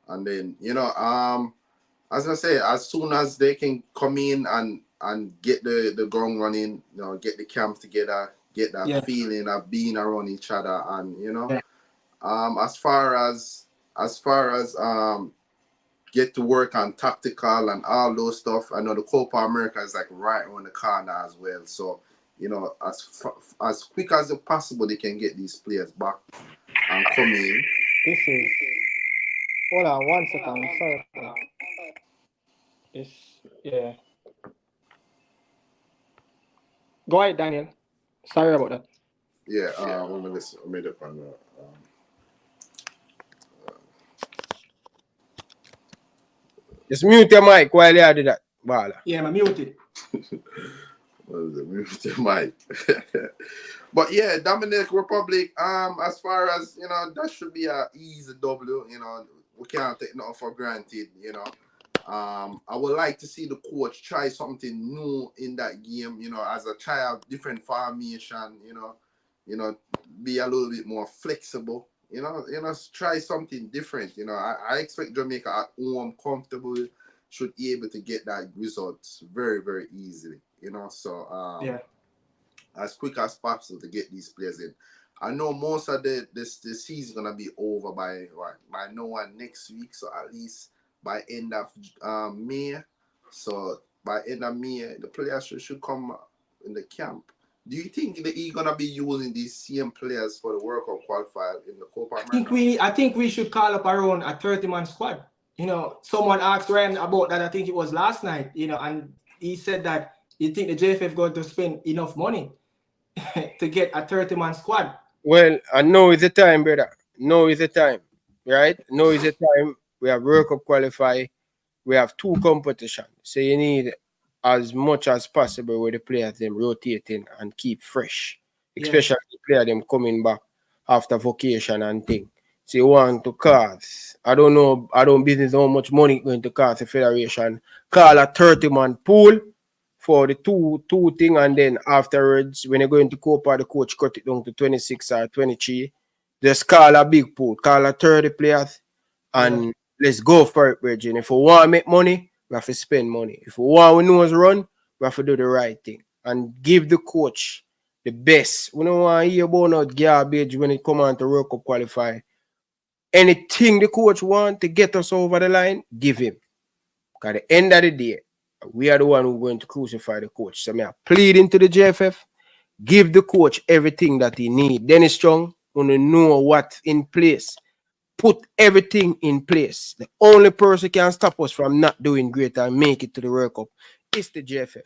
And then, you know, as I say, as soon as they can come in and get the ground running, you know, get the camps together, get that feeling of being around each other, and you know, as far as get to work on tactical and all those stuff. I know the Copa America is like right around the corner as well. So, you know, as quick as possible, they can get these players back and come in. This is. Hold on 1 second. Sorry. It's yeah. Go ahead, Daniel. Sorry about that. Yeah, I'm gonna made up on Just mute your mic while you do that, Bala. Yeah, I'm muted. what is it? Mute your mic. But yeah, Dominican Republic. As far as you know, that should be a easy W. You know, we can't take nothing for granted. You know, I would like to see the coach try something new in that game. You know, as a child, different formation. You know, be a little bit more flexible. You know, try something different. You know, I expect Jamaica at home, comfortable, should be able to get that results very, very easily. You know, so as quick as possible to get these players in. I know most of the season gonna be over by no one next week, so at least by end of May. So by end of May, the players should come in the camp. Do you think that he's gonna be using these same players for the World Cup qualifier in the Copa America? I think we should call up around a 30-man squad. You know, someone asked Ryan about that. I think it was last night. You know, and he said that you think the JFF going to spend enough money to get a 30-man squad. Well, I know it's the time, brother. No is the time, right? No is the time. We have World Cup qualify. We have 2 competitions, so you need as much as possible with the players them rotating and keep fresh, especially the player them coming back after vacation and thing. So you want to cost. I don't business how much money going to cost the federation. Call a 30-man pool for the two thing, and then afterwards when you're going to Copa, the coach cut it down to 26 or 23. Just call a big pool, call a 30 players, and let's go for it, Virgin. If we want to make money, we have to spend money. If we want to nose run, we have to do the right thing and give the coach the best. We don't want to hear about no garbage when it comes on to World Cup qualify. Anything the coach want to get us over the line, give him. Because at the end of the day, we are the one who are going to crucify the coach. So I'm pleading to the JFF, give the coach everything that he needs. Dennis Strong, want to know what's in place. Put everything in place. The only person can stop us from not doing great and make it to the World Cup is the JFF.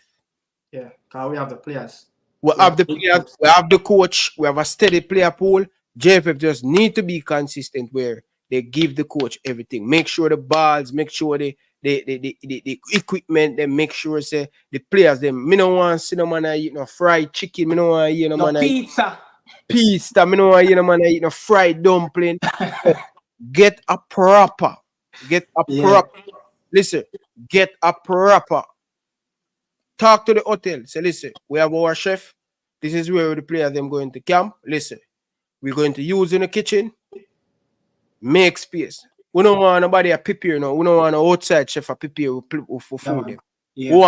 Yeah, because we have the players. We have the players, we have the coach, we have a steady player pool. JFF just need to be consistent where they give the coach everything. Make sure the balls, make sure the equipment, they make sure say the players them. Me don't want to see no man eat no fried chicken. Me don't want to eat no man pizza. Pizza. Me don't want to eat no man eat no fried dumpling. Get a proper. Listen, get a proper. Talk to the hotel. Say, listen, we have our chef. This is where the players them going to camp. Listen, we're going to use in the kitchen. Make space. We don't want nobody to prepare now. We don't want an outside chef to prepare for food. Yeah. We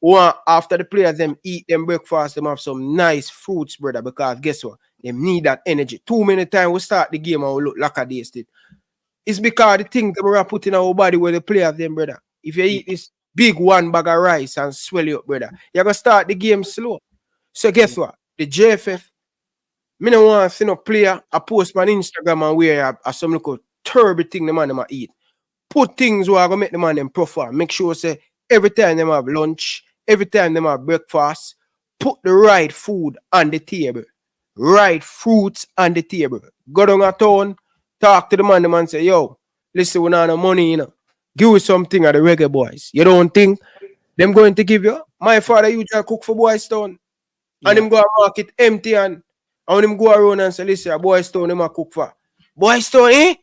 want after the players them eat them breakfast, them have some nice fruits, brother. Because guess what? They need that energy. Too many times we start the game and we look like a day state. It's because the things that we are putting in our body where the players them, brother. If you eat this big 1 bag of rice and swell you up, brother, you're going to start the game slow. So guess what? The JFF, me don't want to see no player, I post on Instagram and where I some little terrible thing the man them eat. Put things where I going to make the man them profile. Make sure say every time them have lunch, every time them have breakfast, put the right food on the table. Right fruits on the table. Go down a town, talk to the man and say, yo, listen, we don't have no money, you know. Give us something at the Reggae Boys. You don't think them going to give you? My father usually cook for Boyz Town. And him go to market empty and when him go around and say, listen, Boyz Town him a cook for. Boyz Town,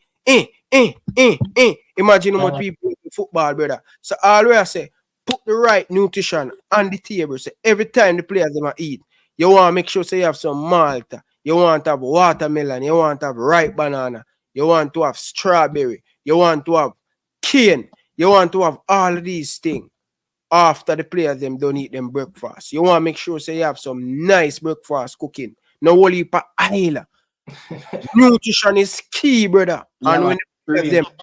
Imagine how much people football, brother. So always I say, put the right nutrition on the table. So every time the players them eat, you want to make sure say you have some malt, you want to have watermelon, you want to have ripe banana, you want to have strawberry, you want to have cane, you want to have all of these things after the players them don't eat them breakfast. You want to make sure say you have some nice breakfast cooking. No only pa oil. Nutrition is key, brother. Yeah, And man. when the players Real. them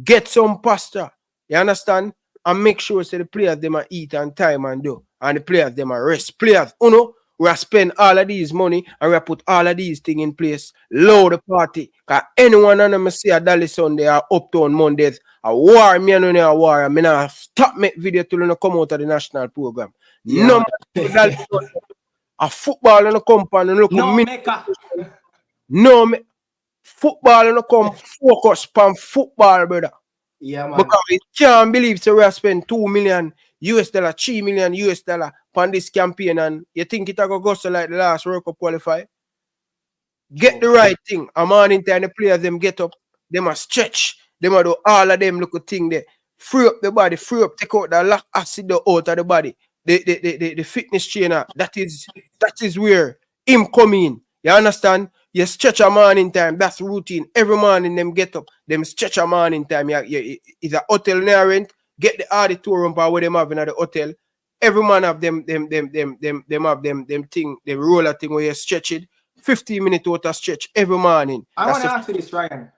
get some pasta, you understand? And make sure say the players them are eat on time and do. And the players them are rest. Players, we are spend all of these money and we are put all of these things in place. Load the party. Cause anyone on them see a Dolly Sunday or Uptown Mondays, a war, me and a war. I mean, I stop make video till you come out of the national program. Yeah, No man. man, Dolly Sunday, a football in the company, look No, me. Mecca. No, me, football no come focus on football, brother. Yeah, man. Because we can't believe so we have spent $2 million, $3 million on this campaign, and you think it go so like the last World Cup qualify? Get the right thing. A morning time the players them get up, they must stretch, they must do all of them little thing there. Free up the body, free up, take out the lack acid out of the body. The fitness trainer, that is where him come in. You understand? You stretch a morning time, that's routine. Every morning them get up, them stretch a morning time. It's a hotel near rent, get the auditorium for where them having at the hotel. Every man have them have them thing, the roller thing where you stretch it. 15 minutes out of stretch every morning. I want to ask you this, Ryan.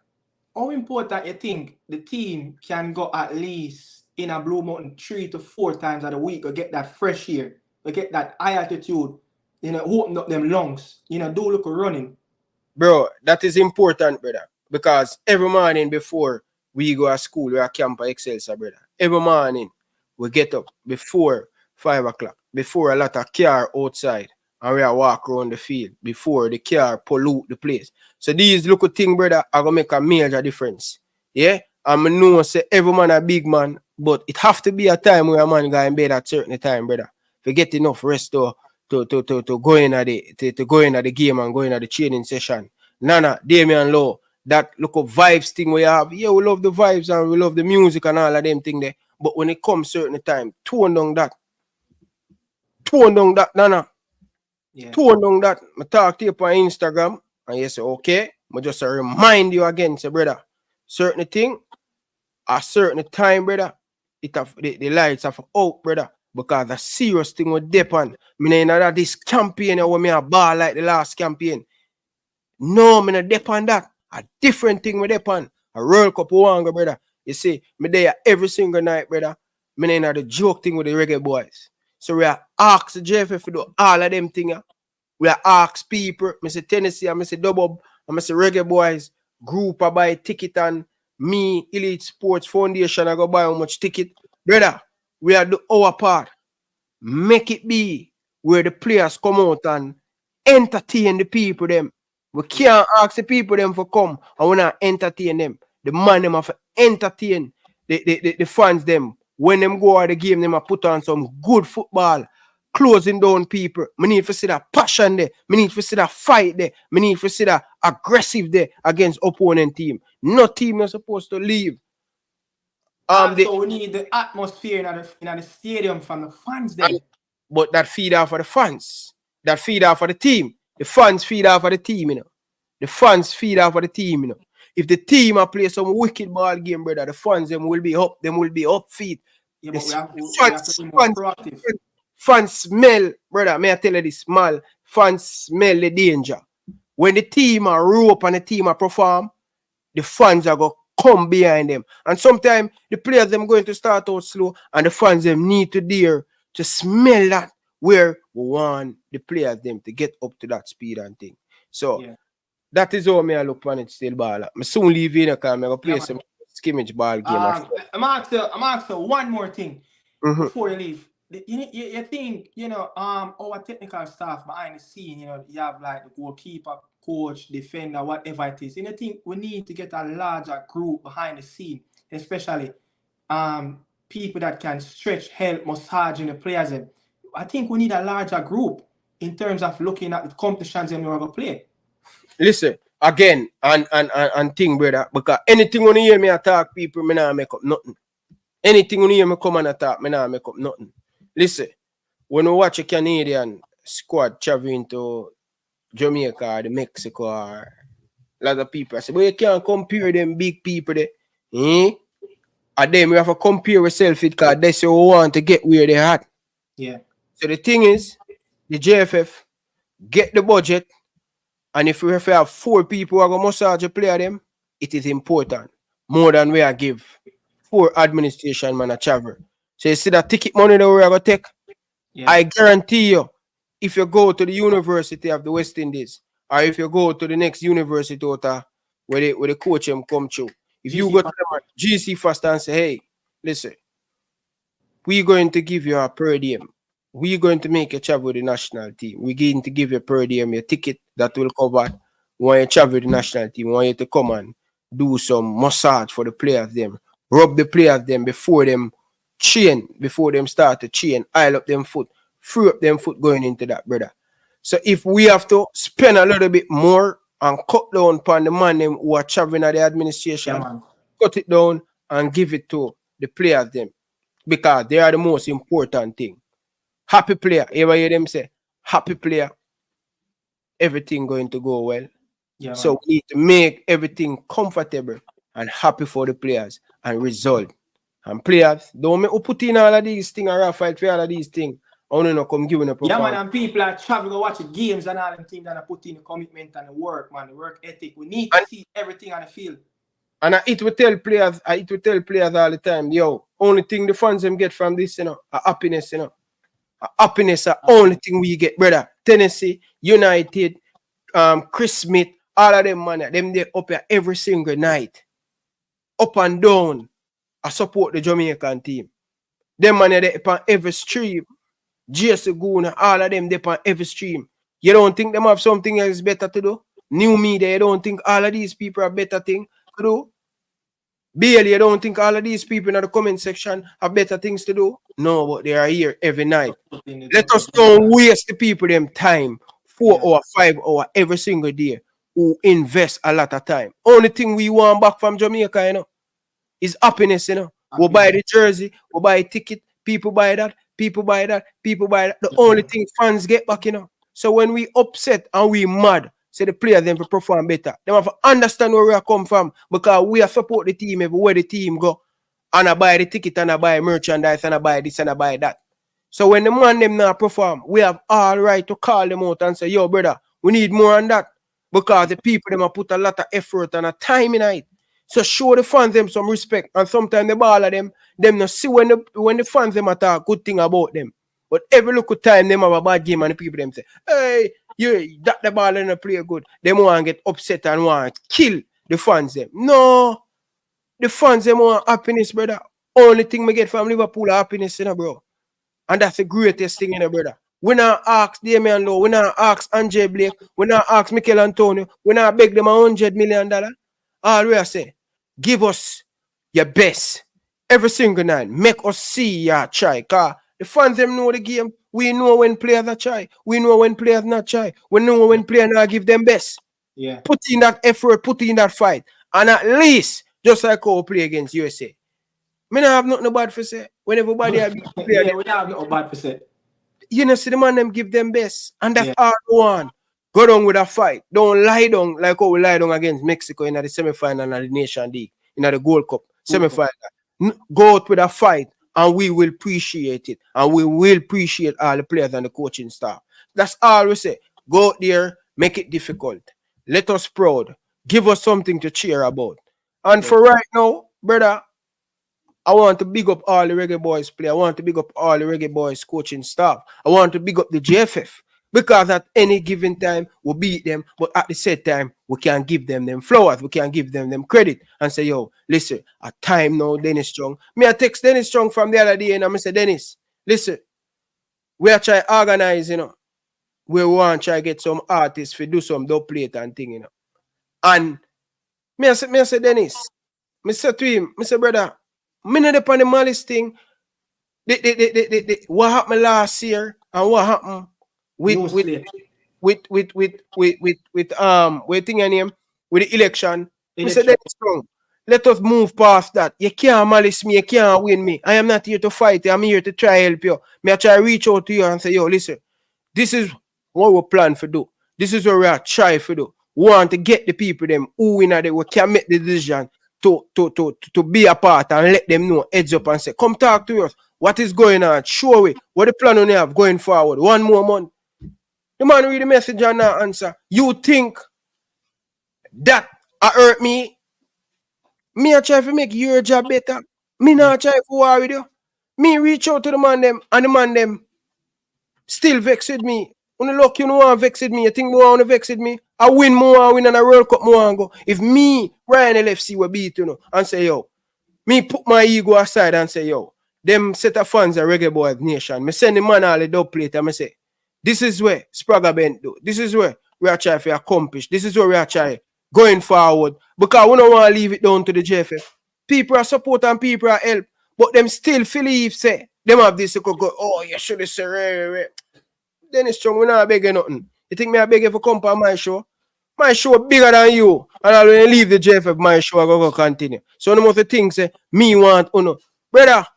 How important you think the team can go at least in a Blue Mountain 3 to 4 times a week or get that fresh air, or get that high altitude, open up them lungs, do look running? Bro, that is important, brother. Because every morning before we go to school, we are camp at Excelsior, brother. Every morning we get up before 5 o'clock, before a lot of car outside, and we are walk around the field before the car pollute the place. So these little things, brother, are gonna make a major difference. Yeah? And I know say every man a big man, but it have to be a time where a man go in bed at certain time, brother. To get enough rest to go in at the game and go in at the training session. Nana, Damian Lowe, that look of vibes thing we have. Yeah, we love the vibes and we love the music and all of them thing there. But when it comes certain time, tone down that, Nana. Yeah. Tone down that. I talk to you on Instagram and you say, okay, I just remind you again, say, brother, certain thing, a certain time, brother, it have the lights have out, brother. Because the serious thing will depend. I know that this campaign when me a ball like the last campaign. No, me not depend that. A different thing we depend. A World Cup one, brother. You see, me there every single night, brother. Me know the joke thing with the reggae boys. So we are ask the JFF to do all of them things. We are ask people. I say Tennessee, I say Dubbob, I say reggae boys. Group I buy ticket and me, Elite Sports Foundation, I go buy how much ticket. Brother, we are do our part. Make it be where the players come out and entertain the people them. We can't ask the people them for come and we not entertain them. The man them have to entertain the fans them. When them go out the game, them have put on some good football, closing down people. Me need to see that passion there. Me need to see that fight there. Me need to see that aggressive there against opponent team. No team is supposed to leave. So we need the atmosphere in the stadium from the fans then. But that feed off of the fans. That feed off of the team. The fans feed off of the team, The fans feed off of the team, If the team are play some wicked ball game, brother, the fans them will be up. Them will be up feet. Yeah, but we have to be more proactive. Fans smell, brother. May I tell you this, small. Fans smell the danger. When the team are rope and the team are perform, the fans are going to come behind them. And sometimes the players them going to start out slow and the fans them need to dare to smell that where we want the players them to get up to that speed and thing. So that is how I look on it still ball. I soon leave in because I'm going to play some skimmage ball game. I'm asking one more thing before you leave. You think, our technical staff behind the scene, you have like the goalkeeper, coach, defender, whatever it is. And I think we need to get a larger group behind the scene, especially people that can stretch, help, massaging the players. I think we need a larger group in terms of looking at the competitions and we're going to play. Listen, again, and thing, brother, because anything when you hear me attack people, me not make up nothing. Anything when you hear me come and attack, me nah make up nothing. Listen, when we watch a Canadian squad traveling to Jamaica or the Mexico or a lot of people, I say, but you can't compare them big people there. And then we have to compare ourselves with because that's what we want to get where they're at. Yeah. So the thing is, the JFF get the budget, and if we have 4 people who are going to massage a player them, it is important. More than we are give 4 administration man a travel. So you see that ticket money that we are going to take, Yeah. I guarantee you, if you go to the University of the West Indies, or if you go to the next university where the coach them come through, if you go to them at GC first and say, hey, listen, we're going to give you a per diem. We're going to make you travel with the national team. We're going to give you per diem, your ticket that will cover. We want you to travel with the national team. We want you to come and do some massage for the players them. Rub the players them before them train, before them start to train. Oil up them foot. Free up them foot going into that, brother. So if we have to spend a little bit more and cut down upon the man them who are traveling at the administration, cut it down and give it to the players them. Because they are the most important thing. Happy player. Ever hear them say, happy player, everything going to go well. Yeah, so we need to make everything comfortable and happy for the players and result. And players, don't make put in all of these things and fight for all of these things. I want to come giving a performance. Yeah, man, and people are traveling to watch the games and all them things and put in the commitment and the work, man, the work ethic. We need to see everything on the field. And it will tell players, all the time, yo, only thing the fans them get from this, a happiness, A happiness, the only thing we get, brother. Tennessee, United, Chris Smith, all of them, man, them they up here every single night. Up and down. I support the Jamaican team. Them man they upon every stream. Jesse Goona, all of them they upon every stream. You don't think them have something else better to do? New media, you don't think all of these people are better thing to do? Bailey, you don't think all of these people in the comment section have better things to do? No, but they are here every night. Let us don't waste the people them time, 4 or 5 hours every single day, who invest a lot of time. Only thing we want back from Jamaica, is happiness, We buy the jersey, we buy a ticket, people buy that, people buy that, people buy that. The only thing fans get back, So when we upset and we mad, say the players them to perform better. They have to understand where we are come from because we are support the team everywhere the team go. And I buy the ticket and I buy merchandise and I buy this and I buy that. So when the man them not perform, we have all right to call them out and say, yo, brother, we need more on that. Because the people them have put a lot of effort and a time in it. So show the fans them some respect. And sometimes the ball of them not see when the fans them talk good thing about them. But every little time them have a bad game and the people them say, hey, that the ball and play good. They want to get upset and want to kill the fans them. No. The fans them want happiness, brother. Only thing we get from Liverpool happiness, bro. And that's the greatest thing, brother. We not ask Damian Lowe, we not ask Andre Blake, we not ask Michail Antonio, we not beg them $100 million. All we are say, give us your best every single night. Make us see your try. Cause the fans them know the game. We know when players are try. We know when players not try. We know when players not give them best. Yeah. Put in that effort, put in that fight. And at least, just like how we play against USA. Me not have nothing bad for say. When everybody have yeah, we don't have nothing bad for say. See the man them give them best. And that's all one. Go down with a fight. Don't lie down like how we lie down against Mexico in the semi-final of the Nation League, in the Gold Cup, semi-final. Go out with a fight and we will appreciate it. And we will appreciate all the players and the coaching staff. That's all we say. Go out there, make it difficult. Let us proud. Give us something to cheer about. And for right now, brother, I want to big up all the Reggae Boys play. I want to big up all the Reggae Boys coaching staff. I want to big up the JFF. Because at any given time, we beat them. But at the same time, we can give them flowers. We can give them credit. And say, yo, listen, at time now, Dennis Strong. Me, I text Dennis Strong from the other day. And I say, Dennis, listen, we are trying to organize, we want to try to get some artists to do some dub plate and thing, And me I say, Dennis, I say to him, I say, brother, me not upon the malice thing. What happened last year and what happened with the election. I said, Dennis Strong, Let us move past that. You can't malice me, you can't win me. I am not here to fight you, I'm here to try help you. May I try reach out to you and say, yo, listen, this is what we plan for do. This is what we are trying to do. We want to get the people them who in there we can make the decision to be a part and let them know, heads up and say, come talk to us. What is going on? Show we what the plan on you have going forward. 1 more month. The man read the message and not answer. You think that hurt me? Me a try to make your job better. Me not try to war with you. Me reach out to the man them and the man them still vexed me. When you look, you know want vexed me. You think you want to vex me? I win more, I win and a World Cup more and go. If me, Ryan LFC will beat you know, and say, yo, me put my ego aside and say, yo, them set of fans are Reggae Boys Nation. Me send the man all the dub plate and me say, this is where Spragga Bent do. This is where we are trying to accomplish. This is where we are trying going forward. Because we don't want to leave it down to the JFF. People are support and people are help. But them still believe, say, them have this to go, oh, you should have said, then it's strong, we not begging nothing. You think me I beg you for come on my show? My show bigger than you. And I'll leave the JFF, my show, I go continue. So no more things say, me want, brother,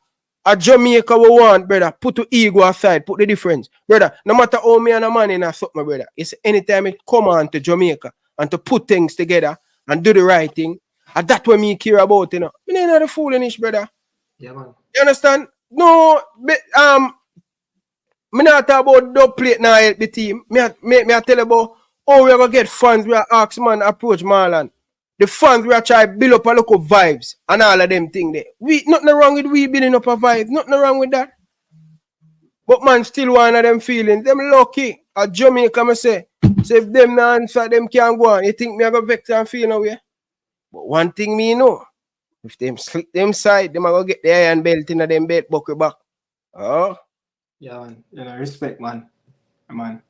a Jamaica we want, brother, put the ego aside, put the difference. Brother, no matter how me and a man in a something, brother, it's anytime it come on to Jamaica and to put things together and do the right thing, and that's what me care about, you know. Me ain't not a foolish, brother. Yeah, man. You understand? No, me not talk about dub plate now help the team. Me I tell you about how we are gonna get fans. We are ask man approach Marlon. The fans we are try build up a local vibes and all of them thing there. We nothing wrong with we building up a vibe. Nothing wrong with that. But man still one of them feelings. Them lucky. At Jamaica me say if them not answer them can't go on. You think me I go vex and feel no way? But one thing me know. If them slip them side, them are gonna get the iron belt in them belt buckle back. Oh. Yeah, man. You know, respect, man. Man.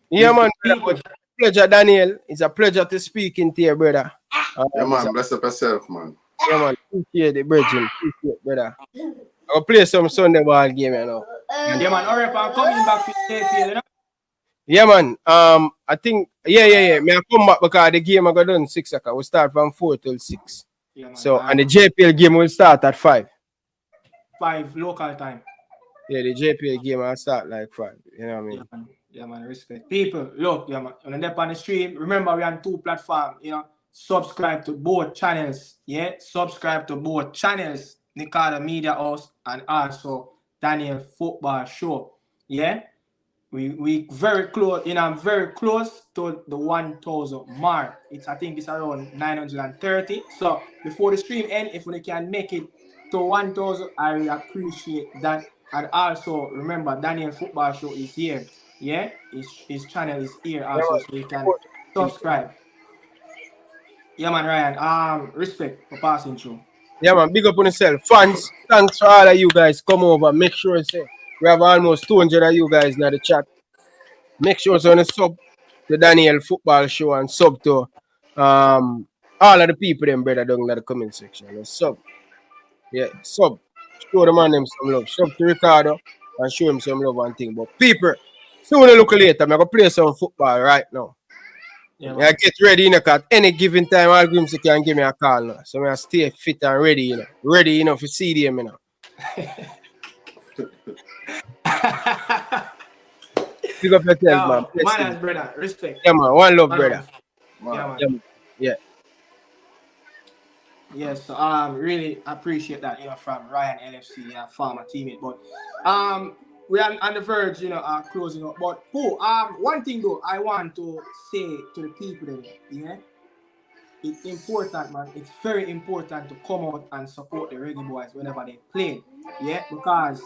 Yeah, man. People. It's a pleasure, Daniel. It's a pleasure to speak into your brother. Yeah, man. Bless up yourself, man. Yeah, man. Appreciate it, Virgin. Appreciate it, brother. I'll play some Sunday ball game, you know. Yeah, man. All right, I'm coming back to Midfield, you know? Yeah, man. I think, yeah. May I come back because the game I got done 6 o'clock. We start from 4 till 6. Yeah, man. So, and the JPL game will start at 5. 5 local time. Yeah, the JPL game will start like 5. You know what I mean? Yeah, man. Respect. People, look, yeah, man. On the on the stream, remember we're on 2 platforms, you know. Subscribe to both channels. Yeah, subscribe to both channels. Nikada Media House and also Daniel Football Show. Yeah. We very close, you know, I'm very close to the 1,000 mark. I think it's around 930. So before the stream end, if we can make it to 1,000, I really appreciate that. And also remember, Daniel Football Show is here. Yeah, his channel is here also, so you can subscribe. Yeah, man, Ryan. Respect for passing through. Yeah, man. Big up on yourself. Fans, thanks for all of you guys. Come over. Make sure say we have almost 200 of you guys in the chat. Make sure so on sub to Daniel Football Show and sub to all of the people them brother down in the comment section. And sub. Yeah, sub. Show the man them some love. Sub to Ricardo and show him some love and thing. But people, sooner or later, I'm gonna play some football right now. Yeah, I get ready, you know, at any given time, all games can give me a call now. So I stay fit and ready, you know. Ready, you know, for CDM, you know. Pick up yourself, man. Man, brother, respect. Yeah, man. One love, brother. Yeah, man. Yeah. Yes, really appreciate that, you know, from Ryan LFC, former teammate. But we are on the verge, you know, closing up. But one thing though, I want to say to the people then, yeah, it's important, man. It's very important to come out and support the Reggae Boys whenever they play, yeah, because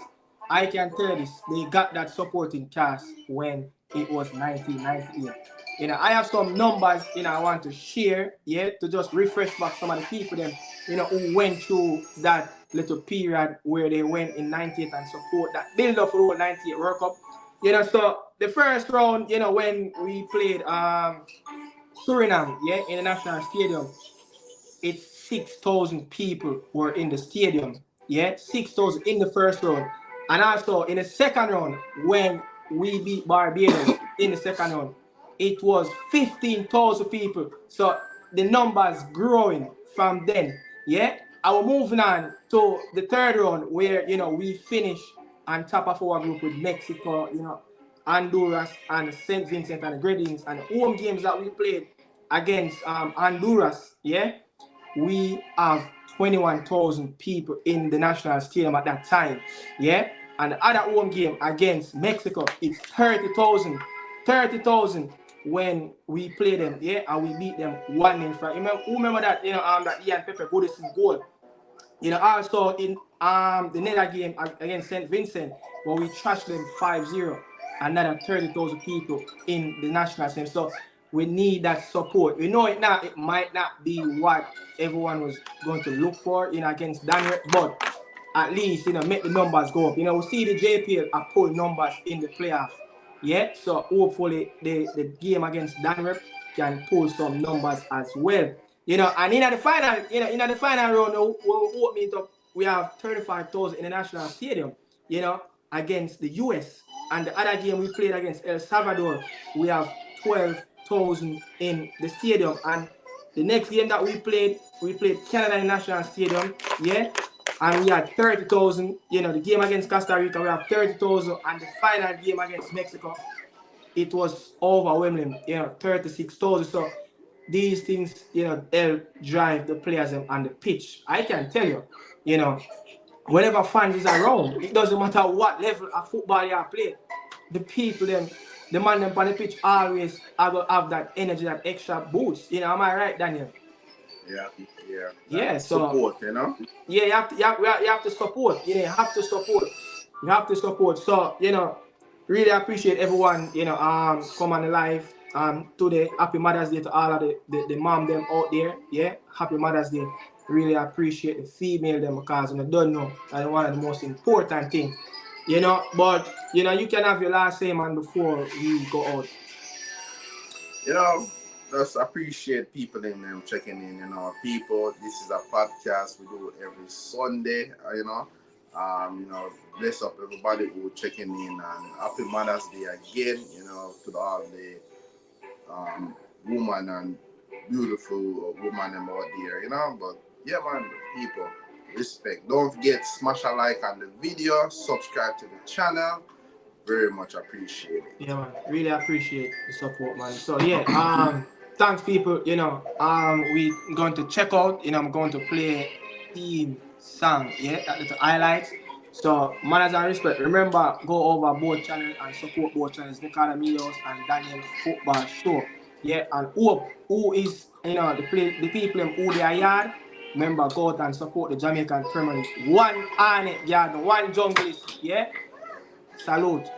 I can tell this, they got that supporting cast when it was 1998. You know, I have some numbers, you know, I want to share, yeah, to just refresh back some of the people them, you know, who went through that little period where they went in 98 and support that build up for the whole 98 World Cup. You know, so the first round, you know, when we played Suriname, yeah, in the National Stadium, it's 6,000 people were in the stadium, yeah, 6,000 in the first round. And also in the second round, when we beat Barbados in the second round, it was 15,000 people. So the numbers growing from then. Yeah, and we're moving on to the third round where we finish on top of our group with Mexico, Honduras and St. Vincent and the Grenadines, and the home games that we played against Honduras. Yeah, we have 21,000 people in the national stadium at that time. Yeah, and the other home game against Mexico, it's 30,000. 30,000 when we play them, yeah, and we beat them 1-0. Remember that that Ian Pepe Goodis's goal. Also in the nether game against St. Vincent, where we trashed them 5-0. Another 30,000 people in the national team. So we need that support. We know it now. It might not be what everyone was going to look for, against Daniel, but at least make the numbers go up. We see the JPL are pulling numbers in the playoff. Yeah, so hopefully the game against Danrep can pull some numbers as well. And in the final, in the final round, we'll open it up. We have 35,000 in the national stadium, against the US. And the other game we played against El Salvador, we have 12,000 in the stadium. And the next game that we played Canada in the national stadium, yeah. And we had 30,000. The game against Costa Rica, we have 30,000. And the final game against Mexico, it was overwhelming, 36,000. So these things, they'll drive the players on the pitch. I can tell you, whenever fans is around, it doesn't matter what level of football you play, the people, the man them on the pitch always have that energy, that extra boost. Am I right, Daniel? Yeah. So support, Yeah, you have to support. You have to support. You have to support. So, really appreciate everyone, come on the live today. Happy Mother's Day to all of the mom them out there. Yeah, happy Mother's Day. Really appreciate the female them because I don't know that's one of the most important things. But you can have your last say, man, before we go out. Just appreciate people in them checking in, people. This is a podcast we do every Sunday, bless up everybody who checking in, and happy Mother's Day again, to all the woman and beautiful woman them out there, but yeah, man, people, respect. Don't forget, smash a like on the video, subscribe to the channel. Very much appreciate it. Yeah, man, really appreciate the support, man. So yeah, thanks, people. We going to check out. I'm going to play theme song. Yeah, that little highlights. So manners and respect. Remember, go over both channels and support both channels. Nick Adamios and Daniel Football Show. Yeah, and who is the people who they are yard. Remember, go out and support the Jamaican Premier League. One Arnett yard, one junglist. Yeah, salute.